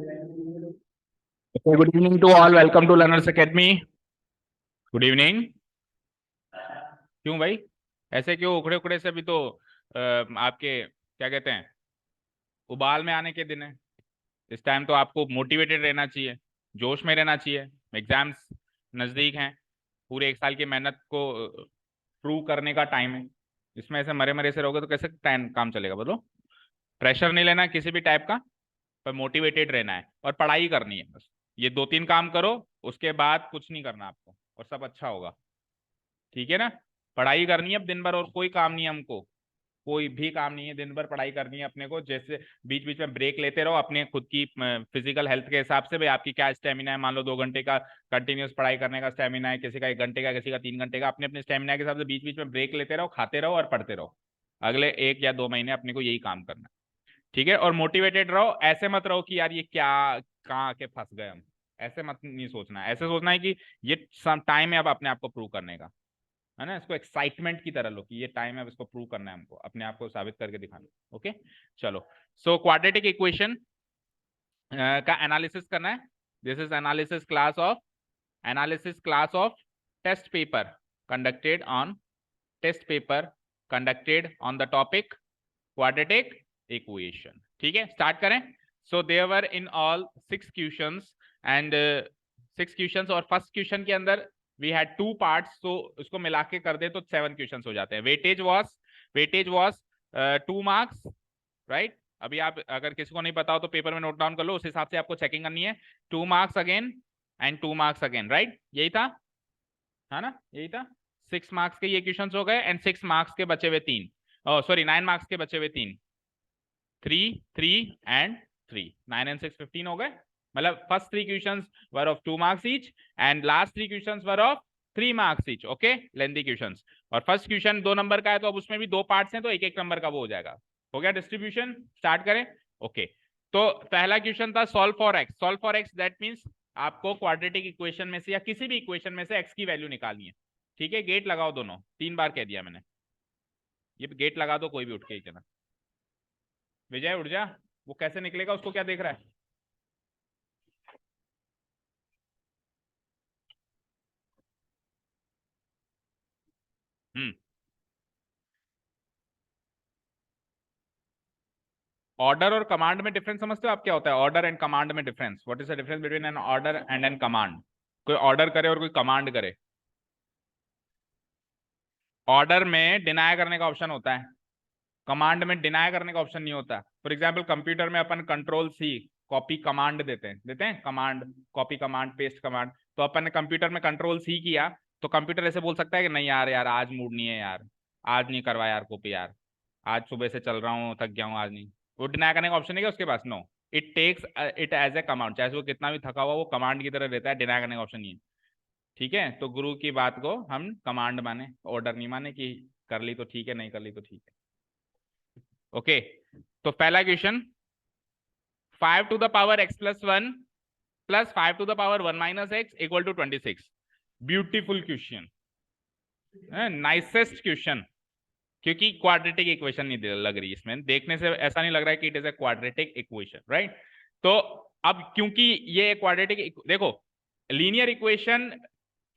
Good evening to all. Welcome to Learners Academy. Good evening. क्यों भाई, ऐसे क्यों उखड़े उखड़े से? भी तो आपके क्या कहते हैं, उबाल में आने के दिन है। इस टाइम तो आपको मोटिवेटेड रहना चाहिए, जोश में रहना चाहिए। एग्जाम्स नजदीक हैं, पूरे एक साल की मेहनत को प्रूव करने का टाइम है। इसमें ऐसे मरे मरे से रहोगे तो कैसे टाइम काम चलेगा? बोलो। प्रेशर नहीं लेना किसी भी टाइप का, पर मोटिवेटेड रहना है और पढ़ाई करनी है बस। ये दो तीन काम करो, उसके बाद कुछ नहीं करना आपको, और सब अच्छा होगा। ठीक है ना? पढ़ाई करनी है अब दिन भर, और कोई काम नहीं है हमको। कोई भी काम नहीं है, दिन भर पढ़ाई करनी है अपने को। जैसे बीच बीच में ब्रेक लेते रहो अपने खुद की फिजिकल हेल्थ के हिसाब से। भाई आपकी क्या स्टेमिना है, मान लो 2 घंटे का कंटिन्यूस पढ़ाई करने का स्टेमिना है, किसी का 1 घंटे का, किसी का 3 घंटे का। अपने अपने स्टेमिना के हिसाब से बीच बीच में ब्रेक लेते रहो, खाते रहो और पढ़ते रहो। अगले 1 या 2 महीने अपने को यही काम करना है। ठीक है? और मोटिवेटेड रहो, ऐसे मत रहो कि यार ये क्या, कहाँ आके फंस गए हम। ऐसे मत नहीं सोचना है, ऐसे सोचना है कि ये टाइम है अब अपने आप को प्रूव करने का, है ना? इसको एक्साइटमेंट की तरह लो कि ये टाइम है अब इसको प्रूव करना है हमको, अपने आप को साबित करके दिखाना। ओके, चलो। सो क्वाड्रेटिक इक्वेशन का एनालिसिस करना है। This is analysis class of test paper conducted on the topic quadratic equation. ठीक है, स्टार्ट करें। So there were in all 6 questions and 6 questions, और फर्स्ट क्वेश्चन के अंदर वी हैड 2 पार्ट्स, तो उसको मिला के कर दे तो 7 क्वेश्चंस हो जाते हैं। Weightage was 2 marks, right? अभी आप अगर किसी को नहीं पता हो तो पेपर में नोट डाउन कर लो, उस हिसाब से आपको चेकिंग करनी है। 2 marks again and 2 marks again, right? यही था, है ना? यही था। 6 मार्क्स के ये क्वेश्चंस हो गए, एंड 6 मार्क्स के बचे हुए 3, सॉरी 9 मार्क्स के बचे हुए 3, 3 9 and 6 15 हो गए। मतलब first 3 questions were of 2 marks each, and last 3 questions were of 3 marks each. Okay, lengthy questions. और फर्स्ट क्वेश्चन 2 नंबर का है, तो अब उसमें भी 2 पार्ट्स हैं, तो 1 1 नंबर का वो हो जाएगा। हो गया डिस्ट्रीब्यूशन? स्टार्ट करें। ओके, तो पहला क्वेश्चन था solve for x. Solve for x that means आपको क्वाड्रेटिक इक्वेशन में से या किसी भी इक्वेशन में से एक्स की वैल्यू निकालनी है। ठीक है, गेट लगाओ दोनों, 3 बार कह दिया मैंने। ये गेट लगा दो, कोई भी उठ के ही कहना। विजय उठ जा, वो कैसे निकलेगा, उसको क्या देख रहा है? हम्म ऑर्डर और कमांड में डिफरेंस समझते हो आप? क्या होता है ऑर्डर एंड कमांड में difference? What is the difference between an order and an command? कोई ऑर्डर करे और कोई कमांड करे। ऑर्डर में डिनाई करने का ऑप्शन होता है, कमांड में डिनाई करने का ऑप्शन नहीं होता। फॉर एग्जाम्पल कंप्यूटर में अपन कंट्रोल C कॉपी कमांड देते हैं command, copy command, paste command. तो अपन ने कंप्यूटर में कंट्रोल C किया, तो कंप्यूटर ऐसे बोल सकता है कि नहीं यार, आज मूड नहीं है यार, आज नहीं करवा यार कॉपी यार, आज सुबह से चल रहा हूँ, थक गया हूँ, आज नहीं। वो डिनाई करने का ऑप्शन है क्या उसके पास? No, it takes it as a command. चाहे वो कितना भी थका हुआ, वो कमांड की तरह रहता है, डिनाई करने का ऑप्शन नहीं है। ठीक है, तो गुरु की बात को हम कमांड माने, ऑर्डर नहीं माने कि कर ली तो ठीक है, नहीं कर ली तो ठीक है। ओके, तो पहला question, 5 to the power x+1 plus 5 to the power 1 - x = 26। Beautiful question, nicest question. क्योंकि क्वाड्रेटिक इक्वेशन नहीं लग रही इसमें, देखने से ऐसा नहीं लग रहा है कि it is a quadratic equation, right? तो अब क्योंकि ये क्वाड्रेटिक, देखो लीनियर इक्वेशन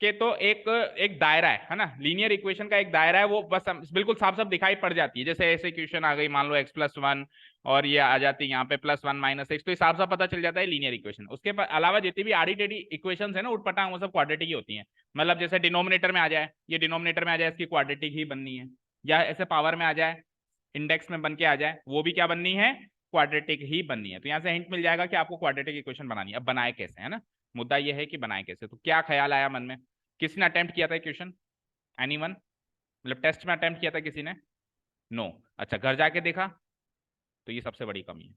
के तो एक एक दायरा है ना? लीनियर इक्वेशन का एक दायरा है, वो बस बिल्कुल साफ साफ दिखाई पड़ जाती है। जैसे ऐसे इक्वेशन आ गई, मान लो x+1, और ये आ जाती है यहाँ पे +1 - x, तो ये साफ साफ पता चल जाता है लीनियर इक्वेशन। उसके अलावा जितनी भी आड़ी टेढ़ी इक्वेशन है ना, उठपटांग, वो सब क्वाड्रेटिक ही होती हैं। मतलब जैसे डिनोमिनेटर में आ जाए, ये डिनोमिनेटर में आ जाए, इसकी क्वाड्रेटिक ही बननी है। या ऐसे पावर में आ जाए, इंडेक्स में बन के आ जाए, वो भी क्या बननी है? क्वाड्रेटिक ही बननी है। तो यहाँ से हिंट मिल जाएगा कि आपको क्वाड्रेटिक इक्वेशन बनानी है। अब बनाए कैसे, है ना? मुद्दा ये है कि बनाए कैसे। तो क्या ख्याल आया मन में? किसने अटेम्प्ट किया था क्वेश्चन? एनीवन? मतलब टेस्ट में अटेम्प्ट किया था किसी ने? नो। अच्छा, घर जाके देखा? तो ये सबसे बड़ी कमी है,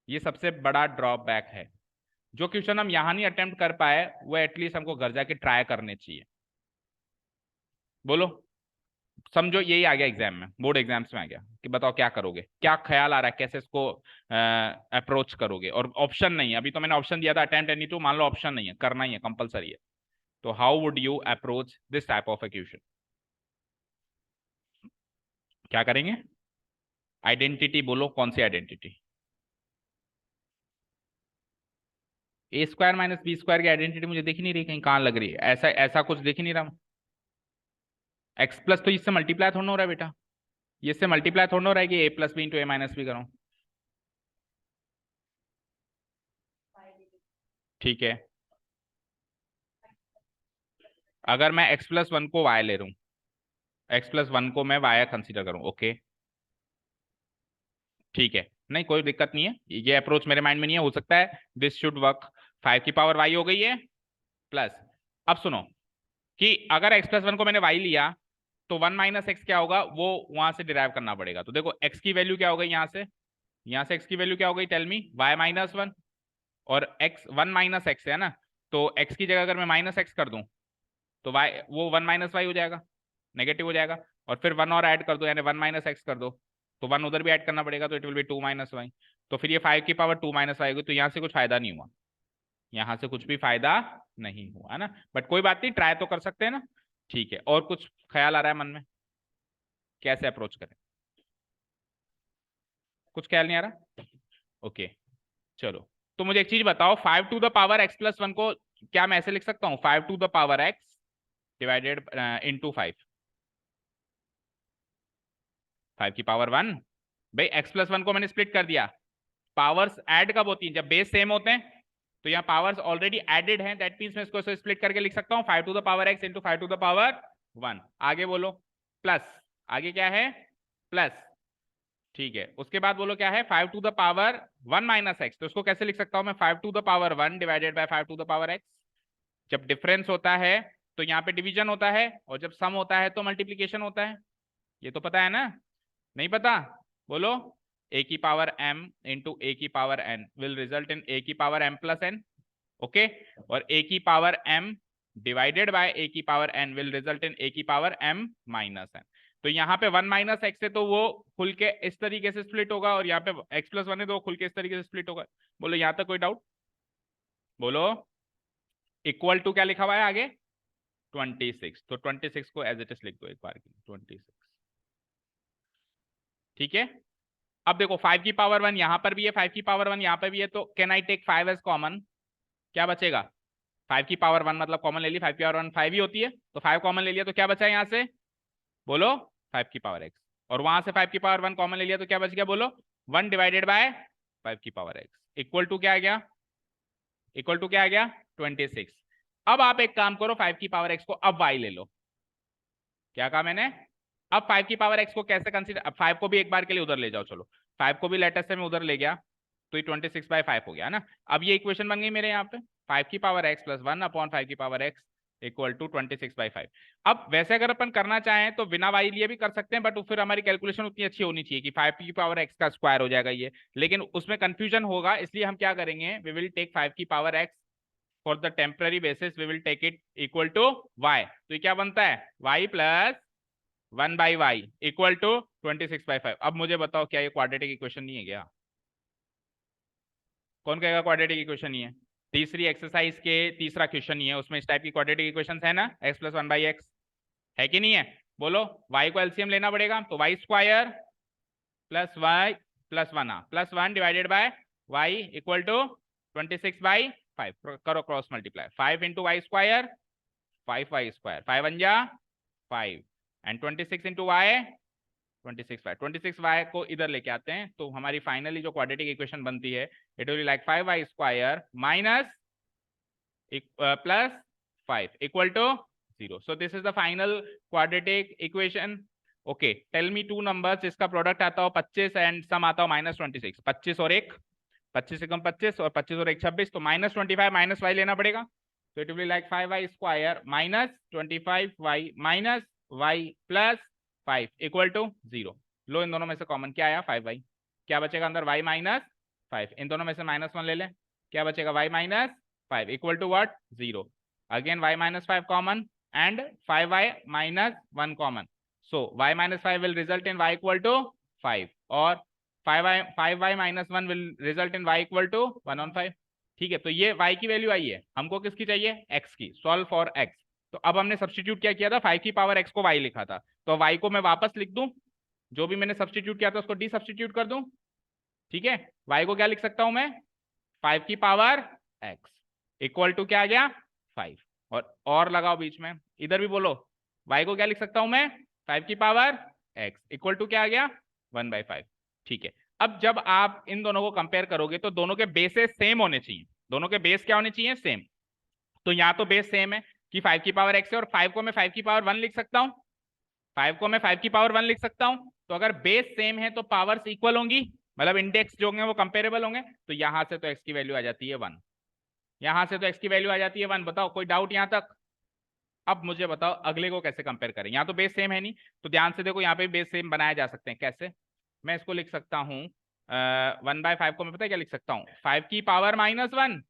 ये सबसे बड़ा ड्रॉबैक है। जो क्वेश्चन हम यहाँ नहीं अटेम्प्ट कर पाए, वो एटलीस्ट हमको घर जाके ट्राई करने चाहिए। बोलो, समझो यही आ गया एग्जाम में, बोर्ड एग्जाम्स में आ गया कि बताओ क्या करोगे, क्या ख्याल आ रहा है, कैसे इसको अप्रोच करोगे। और ऑप्शन नहीं है, अभी तो मैंने ऑप्शन दिया था अटेम्प्ट एनी टू, मान लो ऑप्शन नहीं है, करना ही है, कंपलसरी है। तो how would you approach this type of A question? क्या करेंगे? आइडेंटिटी बोलो, कौन सी आइडेंटिटी? ए स्क्वायर माइनस बी स्क्वायर की आइडेंटिटी मुझे दिख नहीं रही, कहीं कहाँ लग रही है, ऐसा ऐसा कुछ दिख नहीं रहा। एक्स प्लस तो इससे मल्टीप्लाई थोड़ा हो रहा है बेटा, ये इससे मल्टीप्लाई थोड़ा हो रहा है कि a plus B into a minus B करूं। ठीक है, अगर मैं एक्स प्लस वन को वाई ले रहा हूं, एक्स प्लस वन को मैं वाई कंसिडर करूं, ओके ठीक है, नहीं कोई दिक्कत नहीं है, ये अप्रोच मेरे माइंड में नहीं है, हो सकता है दिस शुड वर्क। 5 की पावर वाई हो गई है प्लस, अब सुनो कि अगर एक्स प्लस वन को मैंने वाई लिया तो 1 माइनस एक्स क्या होगा वो वहां से डिराइव करना पड़ेगा। तो देखो एक्स की वैल्यू क्या हो गई, यहाँ से एक्स की वैल्यू क्या हो गई, tell me, y minus one, और एक्स 1 माइनस एक्स है ना, तो एक्स की जगह अगर मैं माइनस एक्स कर दूं तो वाई वो 1 माइनस वाई हो जाएगा, नेगेटिव हो जाएगा, और फिर 1 और ऐड कर दो यानी 1 माइनस एक्स कर दो, तो 1 उधर भी ऐड करना पड़ेगा, तो it will be 2 minus y. तो फिर ये 5 की पावर 2 माइनस वाई होगी, तो यहाँ से कुछ फायदा नहीं हुआ, यहाँ से कुछ भी फायदा नहीं हुआ है ना, बट कोई बात नहीं, ट्राई तो कर सकते हैं ना। ठीक है, और कुछ ख्याल आ रहा है मन में, कैसे अप्रोच करें, कुछ ख्याल नहीं आ रहा, ओके चलो। तो मुझे एक चीज बताओ, 5 to the power x plus one को क्या मैं ऐसे लिख सकता हूँ, 5 to the power x divided into 5 की पावर वन, भाई एक्स प्लस वन को मैंने स्प्लिट कर दिया, पावर्स ऐड कब होती हैं, जब बेस सेम होते हैं, तो यहाँ पावर्स ऑलरेडी एडेड हैं, दैट मींस मैं इसको स्प्लिट करके लिख सकता हूँ 5 to the power x into 5 to the power one, आगे बोलो प्लस, आगे क्या है प्लस, ठीक है, उसके बाद बोलो क्या है 5 to the power 1 minus x, तो उसको कैसे लिख सकता हूं मैं, 5 to the power 1 divided by 5 to the power x. जब डिफरेंस होता है तो यहाँ पे डिवीजन होता है, और जब सम होता है तो मल्टीप्लीकेशन होता है, ये तो पता है ना, नहीं पता, बोलो ए की पावर m इंटू ए की power n will result in A की power m plus n, okay, और ए की power m divided by A की power n will result in A की पावर m माइनस n। तो यहाँ पे 1 माइनस एक्स है तो वो खुल के इस तरीके से स्प्लिट होगा, और यहाँ पे x प्लस वन है तो वो खुल के इस तरीके से स्प्लिट होगा। बोलो यहाँ तक कोई डाउट, बोलो इक्वल टू क्या लिखा हुआ है आगे 26, तो 26 को एज इट इज लिख दो एक बार की 26, ठीक है। अब देखो 5 की पावर 1 यहां पर भी है, 5 की पावर 1 यहां पर भी है, तो can I take 5 as common, क्या बचेगा, 5 की पावर 1 मतलब कॉमन ले ली, 5 की पावर 1 5 ही होती है, तो 5 कॉमन ले लिया तो क्या बचा यहां से, बोलो 5 की पावर एक्स, और वहां से 5 की पावर 1 कॉमन ले लिया तो क्या बच गया, बोलो 1 डिवाइडेड बाय 5 की पावर एक्स इक्वल टू क्या आ गया, इक्वल टू क्या आ गया 26। अब आप एक काम करो, 5 की पावर एक्स को अब y ले लो, क्या कहा मैंने, अब 5 की पावर एक्स को कैसे कंसीडर, अब 5 को भी एक बार के लिए उधर ले जाओ, चलो 5 को भी लेटेस्ट से मैं उधर ले गया, तो ये 26/5 हो गया ना। अब ये इक्वेशन बन गई मेरे यहाँ पे 5 की पावर एक्स प्लस 1 अपॉन 5 की पावर एक्स इक्वल टू 26/5। अब वैसे अगर अपन करना चाहें तो बिना वाई लिए भी कर सकते हैं, बट फिर हमारी कैलकुलेशन उतनी अच्छी होनी चाहिए कि 5 की पावर एक्स का स्क्वायर हो जाएगा ये, लेकिन उसमें कंफ्यूजन होगा, इसलिए हम क्या करेंगे, वी विल टेक 5 की power x for the temporary basis, we will take it equal to y, तो ये क्या बनता है Y plus 1/y equal to 26/5। अब मुझे बताओ क्या ये क्वाड्रेटिक इक्वेशन नहीं है क्या, कौन कहेगा क्वाड्रेटिक इक्वेशन नहीं है, तीसरी एक्सरसाइज के तीसरा क्वेश्चन ही है, उसमें इस टाइप की क्वाड्रेटिक इक्वेशन है ना, x प्लस 1/x है कि नहीं है, बोलो y को एलसीएम लेना पड़ेगा, तो y square plus y plus one plus 1 divided by y equal to 26/5, करो cross multiply, 5 into y square 5y square, 5 one जा 5 एंड 26 इंटू वाई 26y को इधर लेके आते हैं, तो हमारी फाइनली जो क्वाड्रेटिक इक्वेशन बनती है it will be like 5y square minus plus 5 equal to 0। So this is the final quadratic equation. Okay tell me two numbers जिसका प्रोडक्ट आता हो 25 एंड सम आता हो -26, 25 और 1, 25 से कम 25 और 25 और 1 26, तो -25 माइनस y लेना पड़ेगा, तो it will be like 5y square minus 25y minus y plus 5 equal to 0। लो इन दोनों में से कॉमन क्या आया 5y, क्या बचेगा अंदर y माइनस 5, इन दोनों में से -1 ले लें, क्या बचेगा y minus 5 equal to what 0, again y minus 5 common and 5y minus 1 common, so y minus 5 will result in y equal to 5 और 5y minus 1 will result in y equal to 1/5। ठीक है, तो ये y की value आई है, हमको किसकी चाहिए x की, सॉल्व फॉर x। तो अब हमने सब्स्टिट्यूट क्या किया था, 5 की पावर x को y लिखा था, तो y को मैं वापस लिख दूं, जो भी मैंने सब्स्टिट्यूट किया था उसको डी सब्स्टिट्यूट कर दूं, ठीक है, y को क्या लिख सकता हूं मैं 5 की पावर x, इक्वल टू क्या आ गया 5, और लगाओ बीच में, इधर भी बोलो y को क्या लिख सकता हूं मैं 5 की पावर x इक्वल टू क्या आ गया 1/5। ठीक है, अब जब आप इन दोनों को कंपेयर करोगे तो दोनों के बेसेस सेम होने चाहिए, दोनों के बेस क्या होने चाहिए सेम। तो यहाँ तो बेस सेम है कि 5 की पावर x है, और 5 को मैं 5 की पावर 1 लिख सकता हूँ, 5 को मैं 5 की पावर 1 लिख सकता हूँ। तो अगर बेस सेम है तो पावर्स इक्वल होंगी, मतलब इंडेक्स जो होंगे वो कंपेरेबल होंगे। तो यहां से तो x की वैल्यू आ जाती है 1, यहां से तो x की वैल्यू आ जाती है 1। बताओ कोई डाउट यहां तक? अब मुझे बताओ अगले को कैसे कंपेयर करें, यहाँ तो बेस सेम है नहीं, तो ध्यान से देखो यहाँ पे बेस सेम बनाया जा सकते हैं। कैसे? मैं इसको लिख सकता हूँ 1/5 को मैं पता है क्या लिख सकता हूँ 5 की पावर -1।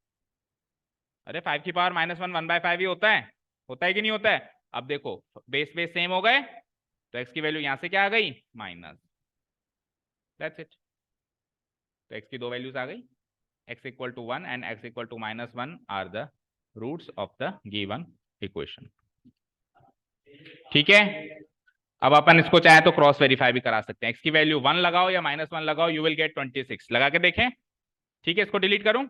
अरे 5 की पावर -1 1/5 ही होता है कि नहीं होता है? अब देखो बेस बेस सेम हो गए, तो x की वैल्यू यहां से क्या आ गई माइनस, दैट्स इट। तो x की दो वैल्यूज आ गई, x equal to 1 and x equal to -1 are the roots of the given equation. ठीक है, अब अपन इसको चाहे तो क्रॉस वेरीफाई भी करा सकते हैं। x की वैल्यू 1 लगाओ या -1 लगाओ, यू विल गेट 26। लगा के देखें? ठीक है, इसको डिलीट करूं,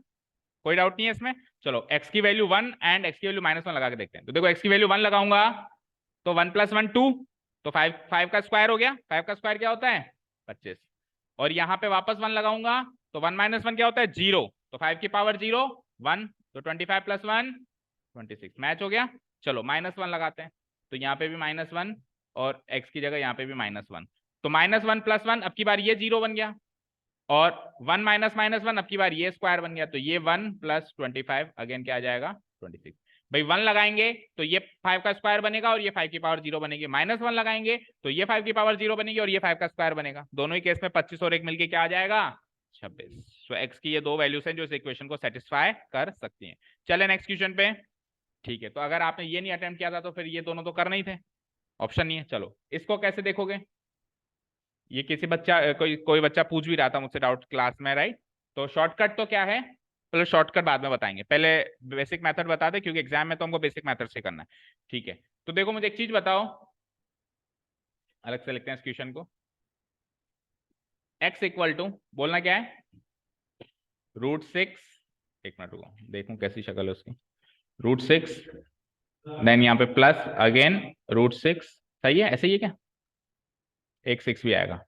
कोई डाउट नहीं है इसमें। चलो x की वैल्यू 1 एंड x की वैल्यू -1 लगा के देखते हैं। तो देखो x की वैल्यू 1 लगाऊंगा तो 1 + 1 2, तो 5 का स्क्वायर हो गया, 5 का स्क्वायर क्या होता है 25। और यहाँ पे वापस 1 लगाऊंगा तो 1 - 1 क्या होता है 0, तो 5 की पावर 0 1, तो 25 + 1 26, मैच हो गया। चलो -1 लगाते हैं, तो यहाँ पे भी -1 और x की जगह यहाँ पे भी -1, तो -1 + 1 अब की बार ये 0 बन गया, और 1 - -1 अब की बार ये स्क्वायर बन गया, तो ये 1 + 25 अगेन क्या आ जाएगा 26। भाई 1 लगाएंगे तो ये 5 का स्क्वायर बनेगा और ये 5 की पावर 0 बनेगी, -1 लगाएंगे तो ये 5 की पावर 0 बनेगी और ये 5 का स्क्वायर बनेगा। दोनों ही केस में 25 और 1 मिलके क्या आ जाएगा 26। तो x की ये दो वैल्यूज हैं जो इस इक्वेशन को सेटिस्फाई कर सकती हैं। चले नेक्स्ट क्वेश्चन पे। ठीक है, तो अगर आपने ये नहीं अटेम्प्ट किया था तो फिर ये दोनों तो करना ही थे, ऑप्शन नहीं है। चलो इसको कैसे देखोगे, ये किसी बच्चा कोई बच्चा पूछ भी रहा था मुझसे डाउट क्लास में, राइट? तो शॉर्टकट तो क्या है, चलो शॉर्टकट बाद में बताएंगे, पहले बेसिक मेथड बता दे, क्योंकि एग्जाम में तो हमको बेसिक मेथड से करना है। ठीक है, तो देखो मुझे एक चीज बताओ, अलग से लिखते हैं इस क्वेश्चन को। x इक्वल टू बोलना क्या है √6, एक मिनट रुको देखूं कैसी शक्ल है उसकी, √6 देन यहाँ पे प्लस अगेन √6, सही है ऐसे ही है क्या? एक 6 भी आएगा,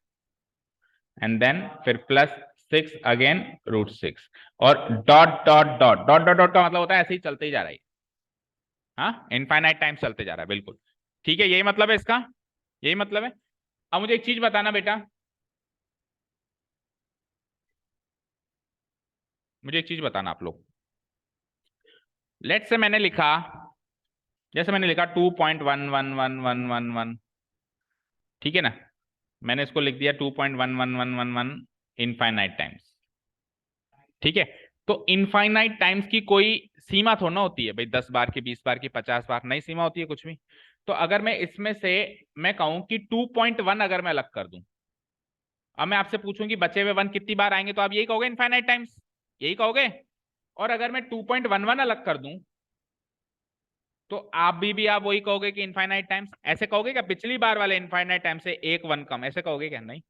एंड देन फिर +6 अगेन √6, और dot dot dot dot dot dot का मतलब होता है ऐसे ही चलते ही जा रहा है, हाँ इनफाइनाइट टाइम चलते जा रहा है, बिल्कुल ठीक है, यही मतलब है इसका, यही मतलब है। अब मुझे एक चीज बताना बेटा, मुझे एक चीज बताना आप लोग, लेट से मैंने लिखा, जैसे मैंने लिखा 2.11111, ठीक है ना, मैंने इसको लिख दिया 2.11111 इनफाइनाइट टाइम्स, ठीक है। तो इनफाइनाइट टाइम्स की कोई सीमा थोड़ा ना होती है भाई, 10 बार की, 20 बार की, 50 बार, नहीं सीमा होती है कुछ भी। तो अगर मैं इसमें से मैं कहूं कि 2.1 अगर मैं अलग कर दूं, अब मैं आपसे पूछूं कि बचे हुए 1 कितनी बार आएंगे, तो आप यही कहोगे इनफाइनाइट टाइम्स, यही कहोगे। और अगर मैं 2.11 अलग कर दूं तो आप भी आप वही कहोगे कि इनफाइनाइट टाइम्स, ऐसे कहोगे क्या पिछली बार वाले इनफाइनाइट टाइम से एक 1 कम, ऐसे कहोगे क्या? नहीं,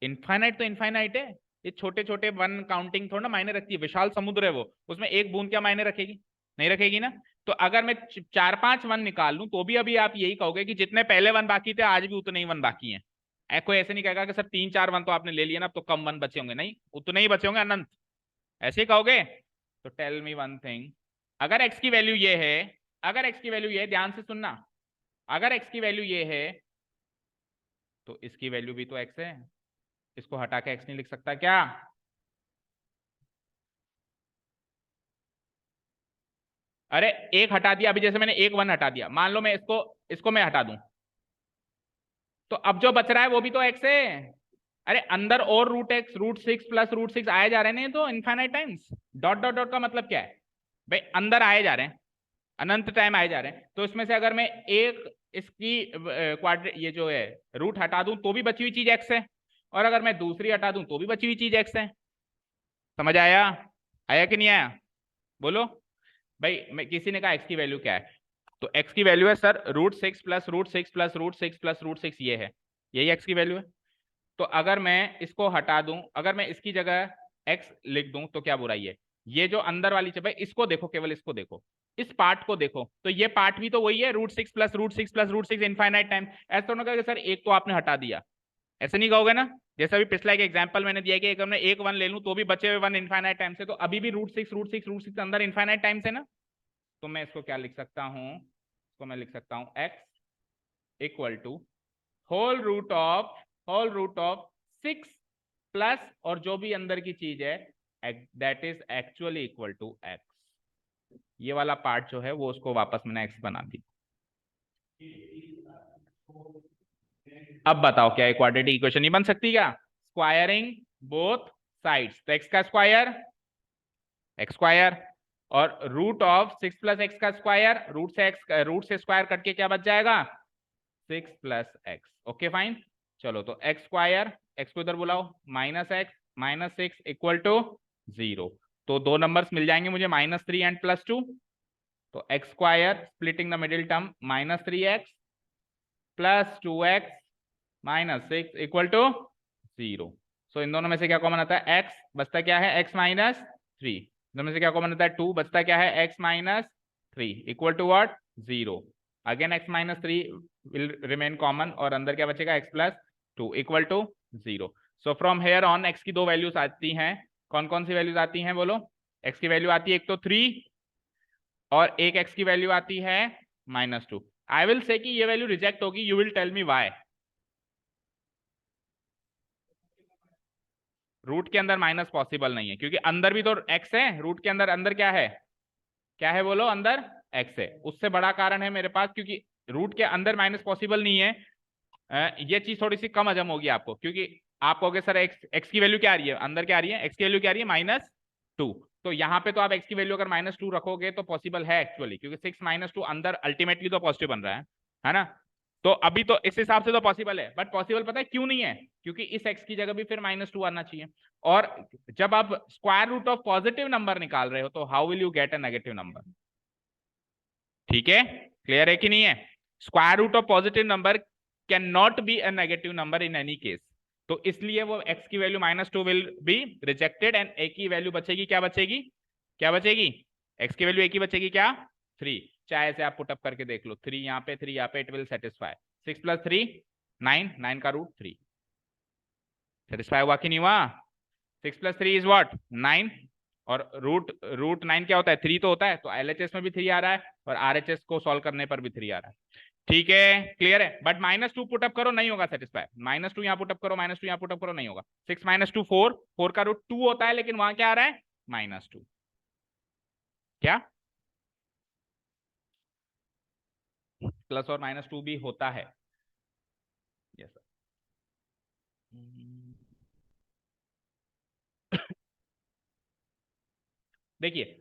इनफाइनाइट तो इनफाइनाइट है, ये छोटे छोटे 1 काउंटिंग थोड़ा ना मायने रखती है, विशाल समुद्र है वो, उसमें एक बूंद क्या मायने रखेगी, नहीं रखेगी ना। तो अगर मैं 4-5 1 निकाल लूं तो भी अभी आप यही कहोगे कि जितने पहले 1 बाकी थे आज भी उतने ही 1 बाकी हैं। कोई ऐसे नहीं कहेगा कि सर 3-4 1 तो आपने ले लिया ना, अब तो कम 1 बचे होंगे, नहीं उतने ही बचे होंगे अनंत, ऐसे ही कहोगे। तो टेल मी वन थिंग, अगर एक्स की वैल्यू ये है, अगर एक्स की वैल्यू ये है, ध्यान से सुनना, अगर एक्स की वैल्यू ये है तो इसकी वैल्यू भी तो एक्स है, इसको हटा के एक्स नहीं लिख सकता क्या? अरे एक हटा दिया, अभी जैसे मैंने एक 1 हटा दिया, मान लो मैं इसको इसको मैं हटा दूं, तो अब जो बच रहा है वो भी तो एक्स है। अरे अंदर और √x √6 प्लस √6 आए जा रहे हैं, तो infinite times, dot dot dot का मतलब क्या है भाई, अंदर आए जा रहे हैं, अनंत टाइम आए जा रहे हैं। तो इसमें से अगर मैं एक इसकी क्वाड्रेट ये जो है रूट हटा दूं तो भी बची हुई चीज एक्स है, और अगर मैं दूसरी हटा दूं तो भी बची हुई चीज एक्स है। समझ आया? आया कि नहीं आया? बोलो भाई, मैं किसी ने कहा एक्स की वैल्यू क्या है, तो एक्स की वैल्यू है सर √6 प्लस √6 प्लस √6 प्लस √6, ये है, यही एक्स की वैल्यू है। तो अगर मैं इसको हटा दूं, अगर मैं इसकी जगह एक्स लिख दूं तो क्या बुराई है? ये जो अंदर वाली चीज है इसको देखो, केवल इसको देखो, इस पार्ट को देखो, तो ये पार्ट भी तो वही है, √6 प्लस √6 प्लस √6 इनफाइनाइट टाइम। ऐसा तो ना कहोगे सर एक तो आपने हटा दिया, ऐसे नहीं कहोगे ना। जैसा भी पिछला एक एग्जांपल मैंने दिया कि एक मैं एक 1 ले लूं तो भी बचे हुए 1 इनफाइनाइट टाइम से, तो अभी भी √6 अंदर इनफाइनाइट टाइम से ना। तो मैं इसको क्या लिख सकता हूं, इसको मैं लिख सकता हूं x equal to whole root of 6 plus और जो भी अंदर की चीज है that is actually equal to x। ये वाला पार्ट जो है वो उसको वापस मैंने x बना दी। अब बताओ क्या क्वाड्रेटिक इक्वेशन नहीं बन सकती क्या? स्क्वायरिंग बोथ साइड्स, तो x का स्क्वायर x स्क्वायर और √6 प्लस x का स्क्वायर, रूट से स्क्वायर कट के क्या बच जाएगा 6 प्लस x। ओके फाइन, चलो तो x स्क्वायर, x को इधर बुलाओ, -x -6 इक्वल टू 0। तो दो नंबर्स मिल जाएंगे मुझे -3 एंड +2। तो x square splitting the middle term -3x plus 2x -6 equal to 0। So इन दोनों में से क्या कॉमन आता है x, बचता क्या है x -3। दोनों में से क्या कॉमन आता है 2, बचता क्या है x -3 equal to what 0। Again x -3 will remain common और अंदर क्या बचेगा x +2 equal to 0। So from here on x की दो वैल्यूज आती हैं। कौन कौन सी वैल्यूज आती हैं बोलो? x की वैल्यू आती है एक तो 3 और एक x की वैल्यू आती है -2। आई विल से कि ये वैल्यू रिजेक्ट होगी, you will tell me why. Root के अंदर माइनस पॉसिबल नहीं है क्योंकि अंदर भी तो x है, रूट के अंदर अंदर क्या है बोलो? अंदर x है। उससे बड़ा कारण है मेरे पास क्योंकि रूट के अंदर माइनस पॉसिबल नहीं है। ये चीज थोड़ी सी कम हजम होगी आपको क्योंकि आप कहोगे सर x की वैल्यू क्या आ रही है, अंदर क्या आ रही है, x की वैल्यू क्या आ रही है -2। तो यहाँ पे तो आप x की वैल्यू अगर -2 रखोगे तो पॉसिबल है एक्चुअली, क्योंकि 6 -2 अंदर अल्टीमेटली तो पॉजिटिव बन रहा है ना। तो अभी तो इस हिसाब से तो पॉसिबल है, बट पॉसिबल पता है क्यों नहीं है? क्योंकि इस x की जगह भी फिर -2 आना चाहिए। और जब आप square root of positive number निकाल रहे हो तो how will you get a negative number? ठीक है, क्लियर है कि नहीं है? Square root of positive number can not be a negative number in any case. तो इसलिए वो x की value -2 will be rejected and a की वैल्यू बचेगी, क्या बचेगी, क्या बचेगी? x की वैल्यू a की बचेगी क्या 3। चाहे से आप पुटअप करके देख लो, 3 यहाँ पे 3 यहाँ पे, इट विल सेटिस्फाई। 6 + 3 9, 9 का रूट 3 सेटिस्फाई हुआ कि नहीं हुआ? 6 + 3 इज व्हाट 9 और रूट 9 क्या होता है 3 तो होता है, तो LHS में भी 3 आ रहा है और RHS को सॉल्व करने पर भी 3 आ रहा है। ठीक है, क्लियर है? बट -2 पुटअप करो नहीं होगा सेटिस्फाई, -2 यहाँ पुटअप करो, -2 यहाँ पुटअप करो नहीं होगा। 6 - 2 4, 4 का रूट 2 होता है लेकिन वहां क्या आ रहा है -2। क्या प्लस और -2 भी होता है? Yes sir. देखिए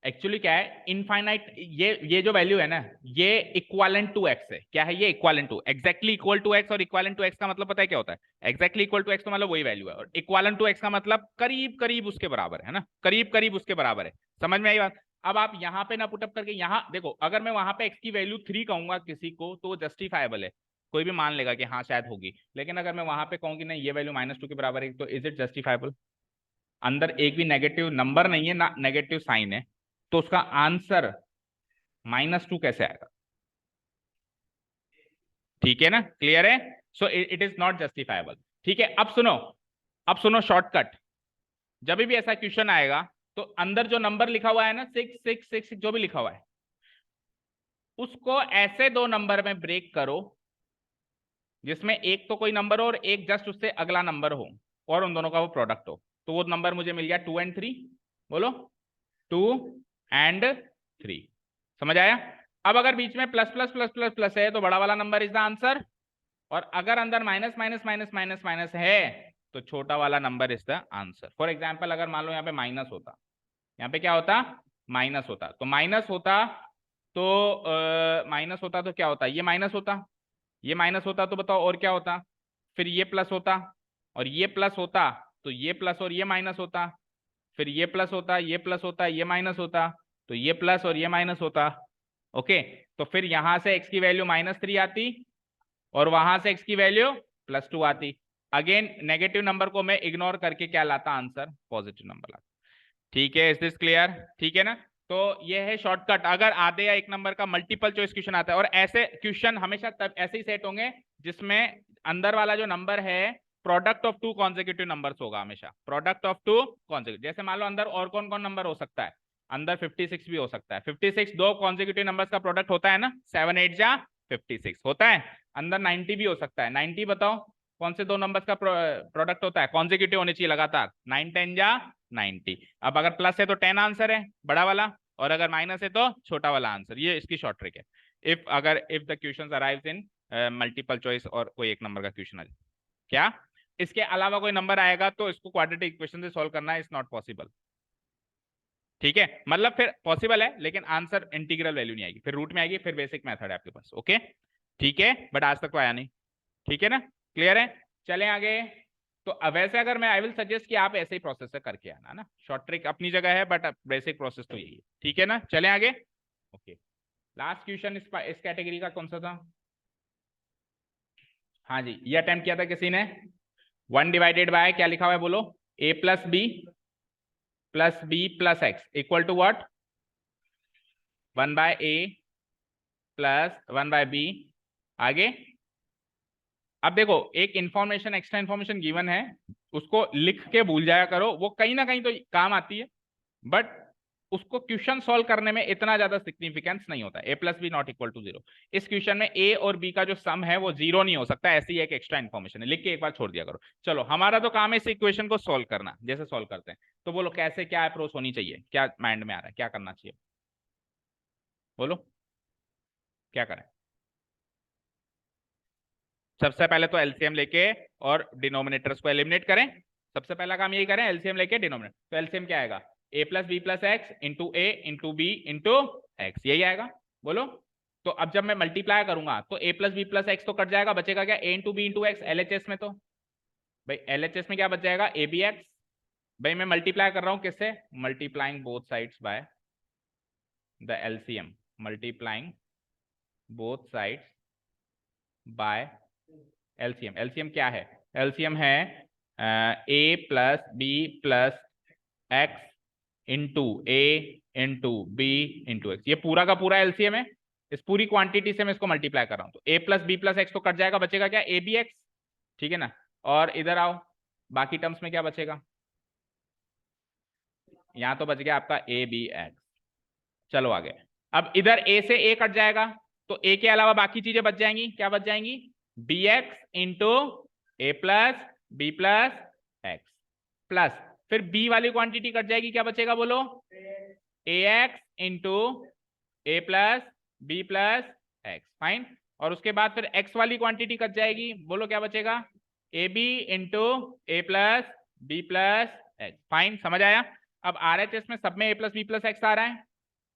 एक्चुअली क्या है इनफाइनाइट, ये जो वैल्यू है ना ये इक्वालेंट टू एक्स है। क्या है ये? Equivalent to, exactly equal to x. और इक्वालेंट टू एक्स का मतलब पता है क्या होता है? एग्जैक्टली इक्वल टू एक्स तो मतलब वही वैल्यू है, और इक्वालेंट टू एक्स का मतलब करीब करीब उसके बराबर है ना, करीब करीब उसके बराबर है। समझ में आई बात? अब आप यहाँ पे ना पुटअप करके यहाँ देखो, अगर मैं वहां पे एक्स की वैल्यू 3 कहूंगा किसी को तो जस्टिफाइबल है, कोई भी मान लेगा कि हाँ शायद होगी। लेकिन अगर मैं वहां पे कहूंगी नहीं ये वैल्यू -2 के बराबर है तो इज इट जस्टिफाइबल? अंदर एक भी नेगेटिव नंबर नहीं है ना नेगेटिव साइन है, तो उसका आंसर -2 कैसे आएगा? ठीक है ना, क्लियर है? So it is not justifiable. ठीक है, अब सुनो शॉर्टकट। जब भी ऐसा क्वेश्चन आएगा तो अंदर जो नंबर लिखा हुआ है ना 6 6 6 जो भी लिखा हुआ है उसको ऐसे दो नंबर में ब्रेक करो जिसमें एक तो कोई नंबर हो और एक जस्ट उससे अगला नंबर हो और उन दोनों का वो प्रोडक्ट हो। तो वो नंबर मुझे मिल गया 2 और 3। बोलो 2 और 3। समझ आया? अब अगर बीच में plus plus plus plus plus है तो बड़ा वाला नंबर इज द आंसर, और अगर अंदर minus minus minus minus minus है तो छोटा वाला number is the answer. For example अगर मान लो यहाँ पे माइनस होता, यहाँ पे क्या होता माइनस होता, तो माइनस होता तो माइनस होता तो क्या होता, ये माइनस होता, ये माइनस होता तो बताओ और क्या होता, फिर ये प्लस होता और ये प्लस होता, तो ये प्लस और ये माइनस होता, फिर ये प्लस होता, ये प्लस होता, ये माइनस होता, तो ये प्लस और ये माइनस होता। ओके, तो फिर यहां से x की वैल्यू -3 आती और वहां से x की वैल्यू +2 आती। अगेन नेगेटिव नंबर को मैं इग्नोर करके क्या लाता आंसर, पॉजिटिव नंबर लाता। ठीक है, इज दिस क्लियर? ठीक है ना? तो ये है शॉर्टकट। अगर आधे या एक नंबर का मल्टीपल चॉइस क्वेश्चन आता है, और ऐसे क्वेश्चन हमेशा तब ऐसे ही सेट होंगे जिसमें अंदर वाला जो नंबर है product of two consecutive numbers होगा, हमेशा प्रोडक्ट ऑफ टू कॉन्सेक्यूटिव। जैसे मान लो अंदर और कौन कौन नंबर हो सकता है, अंदर 56 भी हो सकता है। 56 दो कॉन्सेक्यूटिव नंबर्स का प्रोडक्ट होता है ना, 7 8 जा 56 होता है। अंदर 90 भी हो सकता है। 90 बताओ कौन से दो नंबर्स का प्रोडक्ट होता है, कॉन्सेक्यूटिव होने चाहिए लगातार। 9 10 जा 90। अब अगर प्लस है तो 10 आंसर है बड़ा वाला, और अगर माइनस है तो छोटा वाला आंसर। ये इसकी शॉर्ट ट्रिक है। If the question arrives in multiple choice और कोई एक नंबर का क्वेश्चन आ जाए, क्या इसके अलावा कोई नंबर आएगा तो इसको क्वाड्रेटिक इक्वेशन से सॉल्व करना इज नॉट पॉसिबल। ठीक है, मतलब फिर पॉसिबल है लेकिन आंसर इंटीग्रल वैल्यू नहीं आएगी, फिर रूट में आएगी, फिर बेसिक मेथड है आपके पास। ओके ठीक है, बट आज तक तो आया नहीं। ठीक है ना, क्लियर है? चलें आगे। तो अब वैसे अगर मैं आई विल सजेस्ट कि आप ऐसे ही प्रोसेस से करके आना ना, शॉर्ट ट्रिक अपनी जगह है बट बेसिक प्रोसेस तो यही है। ठीक है ना, चलें आगे। ओके, लास्ट क्वेश्चन इस कैटेगरी का कौन सा था? हाँ जी, ये अटेम्प्ट किया था किसी ने। 1 डिवाइडेड बाय क्या लिखा हुआ है बोलो? a plus B plus x equal to what? 1 by a plus 1 by b. आगे अब देखो, एक इंफॉर्मेशन एक्स्ट्रा इंफॉर्मेशन गिवन है, उसको लिख के भूल जाया करो, वो कहीं ना कहीं तो काम आती है, बट उसको क्वेश्चन सॉल्व करने में इतना ज्यादा सिग्निफिकेंस नहीं होता। A plus B not equal to zero. इस क्वेश्चन में ए और बी का जो सम है वो जीरो नहीं हो सकता, ऐसी एक एक्स्ट्रा इन्फॉर्मेशन है, लिख के एक बार छोड़ दिया करो। चलो, हमारा तो काम है इस इक्वेशन को सॉल्व करना। जैसे सॉल्व करते हैं तो बोलो कैसे, क्या अप्रोच होनी चाहिए, क्या माइंड में आ रहा है, क्या करना चाहिए बोलो, क्या करें? सबसे पहले तो एलसीएम लेके और डिनोमिनेटर्स को एलिमिनेट करें। सबसे पहला काम यही करें, एलसीएम लेके डिनोमिनेटर। तो एलसीएम क्या आएगा? A plus B plus X into A into B into X, यही आएगा। बोलो। तो अब जब मैं मल्टीप्लाई करूंगा तो ए प्लस बी प्लस एक्स तो कट जाएगा, बचेगा क्या? A into B into X. LHS में तो भाई एलएचएस में क्या बच जाएगा? A B X. भाई मैं मल्टीप्लाई कर रहा हूं किससे? Multiplying both sides by the LCM. Multiplying both sides by LCM. LCM क्या है? एलसीएम है A plus B plus X into A into B into X. ये पूरा का पूरा एलसीएम है। इस पूरी क्वांटिटी से मैं इसको मल्टीप्लाई कर रहा हूं, तो ए प्लस बी प्लस एक्स तो कट जाएगा, बचेगा क्या? A B x. ठीक है ना? और इधर आओ, बाकी टर्म्स में क्या बचेगा? यहां तो बच गया आपका ए बी एक्स। चलो आगे। अब इधर ए से ए कट जाएगा, तो ए के अलावा बाकी चीजें बच जाएंगी। क्या बच जाएंगी? B X into A plus B plus X plus, फिर बी वाली क्वांटिटी कट जाएगी, क्या बचेगा बोलो? A X into A plus B plus X. Fine. और उसके बाद फिर एक्स वाली क्वांटिटी कट जाएगी, बोलो क्या बचेगा? A B into A plus B plus X. Fine, समझ आया? अब आरएचएस में सब में A plus B plus X आ रहा है,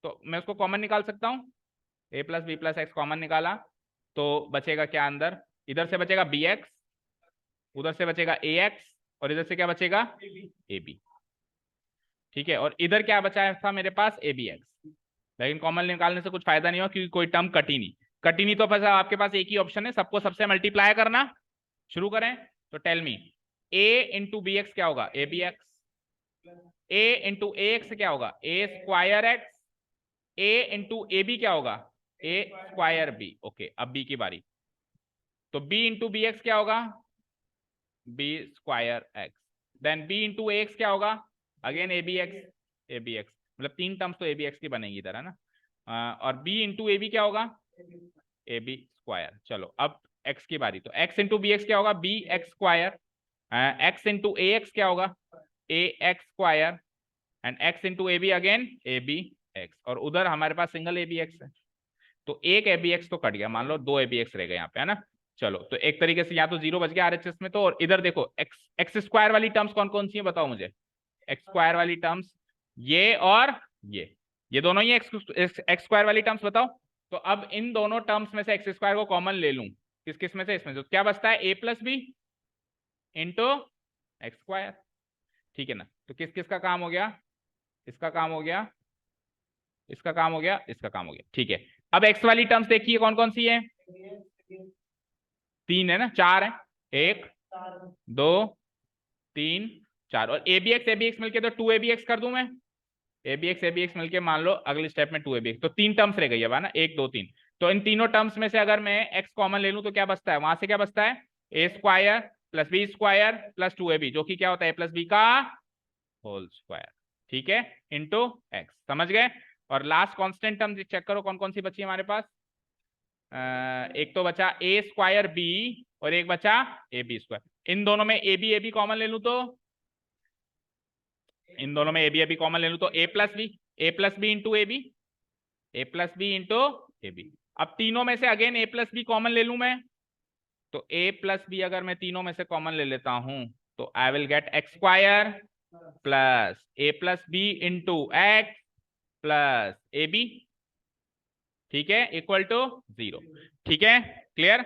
तो मैं उसको कॉमन निकाल सकता हूं। A plus B plus X common निकाला तो बचेगा क्या अंदर? इधर से बचेगा बी एक्स, उधर से बचेगा ए एक्स, और इधर से क्या बचेगा? A B. ठीक है, और इधर क्या बचा था मेरे पास? A B X. लेकिन कॉमन निकालने से कुछ फायदा नहीं हुआ क्योंकि कोई टर्म कटी नहीं। कटी नहीं तो बस आपके पास एक ही ऑप्शन है, सबको सबसे मल्टीप्लाई करना। शुरू करें। तो tell me, A into B X क्या होगा? A B X. A into A X क्या होगा? A square X. A into A B क्या होगा? A square B. ओके, अब बी की बारी। तो बी इंटू बी एक्स क्या होगा? B square X. Then B into X क्या होगा? Again A B X. A B X मतलब तीन टर्म्स तो ए बी एक्स की बनेगी इधर, है ना? और बी इंटू ए बी क्या होगा? ए बी स्क्वायर। चलो अब एक्स की बारी। तो एक्स इंटू बी एक्स क्या होगा? B X square. X into A X क्या होगा? A X square. And X into A B again A B X, और उधर हमारे पास सिंगल ए बी एक्स है, तो एक ए बी एक्स तो कट गया, मान लो दो ए बी एक्स रह गए यहाँ पे, है ना? चलो, तो एक तरीके से यहाँ तो जीरो बच गया आरएचएस में तो। और इधर देखो, एक्स एक्स स्क्वायर वाली टर्म्स कौन कौन सी है बताओ मुझे? एक्स स्क्वायर वाली टर्म्स ये और ये दोनों ही एक्स स्क्वायर वाली टर्म्स बताओ। तो अब इन दोनों टर्म्स में से एक्स स्क्वायर को कॉमन ले लूं, किस किस में से? इसमें से। तो क्या बचता है? A plus B into X square. ठीक है ना? तो किस किस का काम हो गया? इसका काम हो गया, इसका काम हो गया, इसका काम हो गया। ठीक है, अब एक्स वाली टर्म्स देखिए कौन कौन सी है? तीन है ना? चार है। एक, दो, तीन, चार। और ए बी एक्स मिलके तो टू ए बी एक्स कर दूं मैं। ए बी एक्स मिलके मान लो अगले स्टेप में 2ab, तो 3 टर्म्स रह गई है ना, 1 2 3। तो इन तीनों टर्म्स में से अगर मैं x कॉमन ले लूं तो क्या बचता है, वहां से क्या बचता है, a square plus b square plus 2ab, जो कि क्या होता है a प्लस बी का होल स्क्वायर, ठीक है, इंटू एक्स। समझ गए। और लास्ट कांस्टेंट टर्म चेक करो कौन कौन सी बची है हमारे पास। एक तो बचा ए स्क्वायर बी और एक बचा ए बी स्क्वायर। इन दोनों में ए बी कॉमन ले लूं तो, इन दोनों में ए बी कॉमन ले लूं तो ए plus B into A b, a plus B into A b. अब तीनों में से again a plus b common ले लूं मैं, तो ए प्लस बी अगर मैं तीनों में से कॉमन ले लेता हूं तो I will get x square plus a plus B into x plus a B, ठीक है, इक्वल टू 0। ठीक है, क्लियर।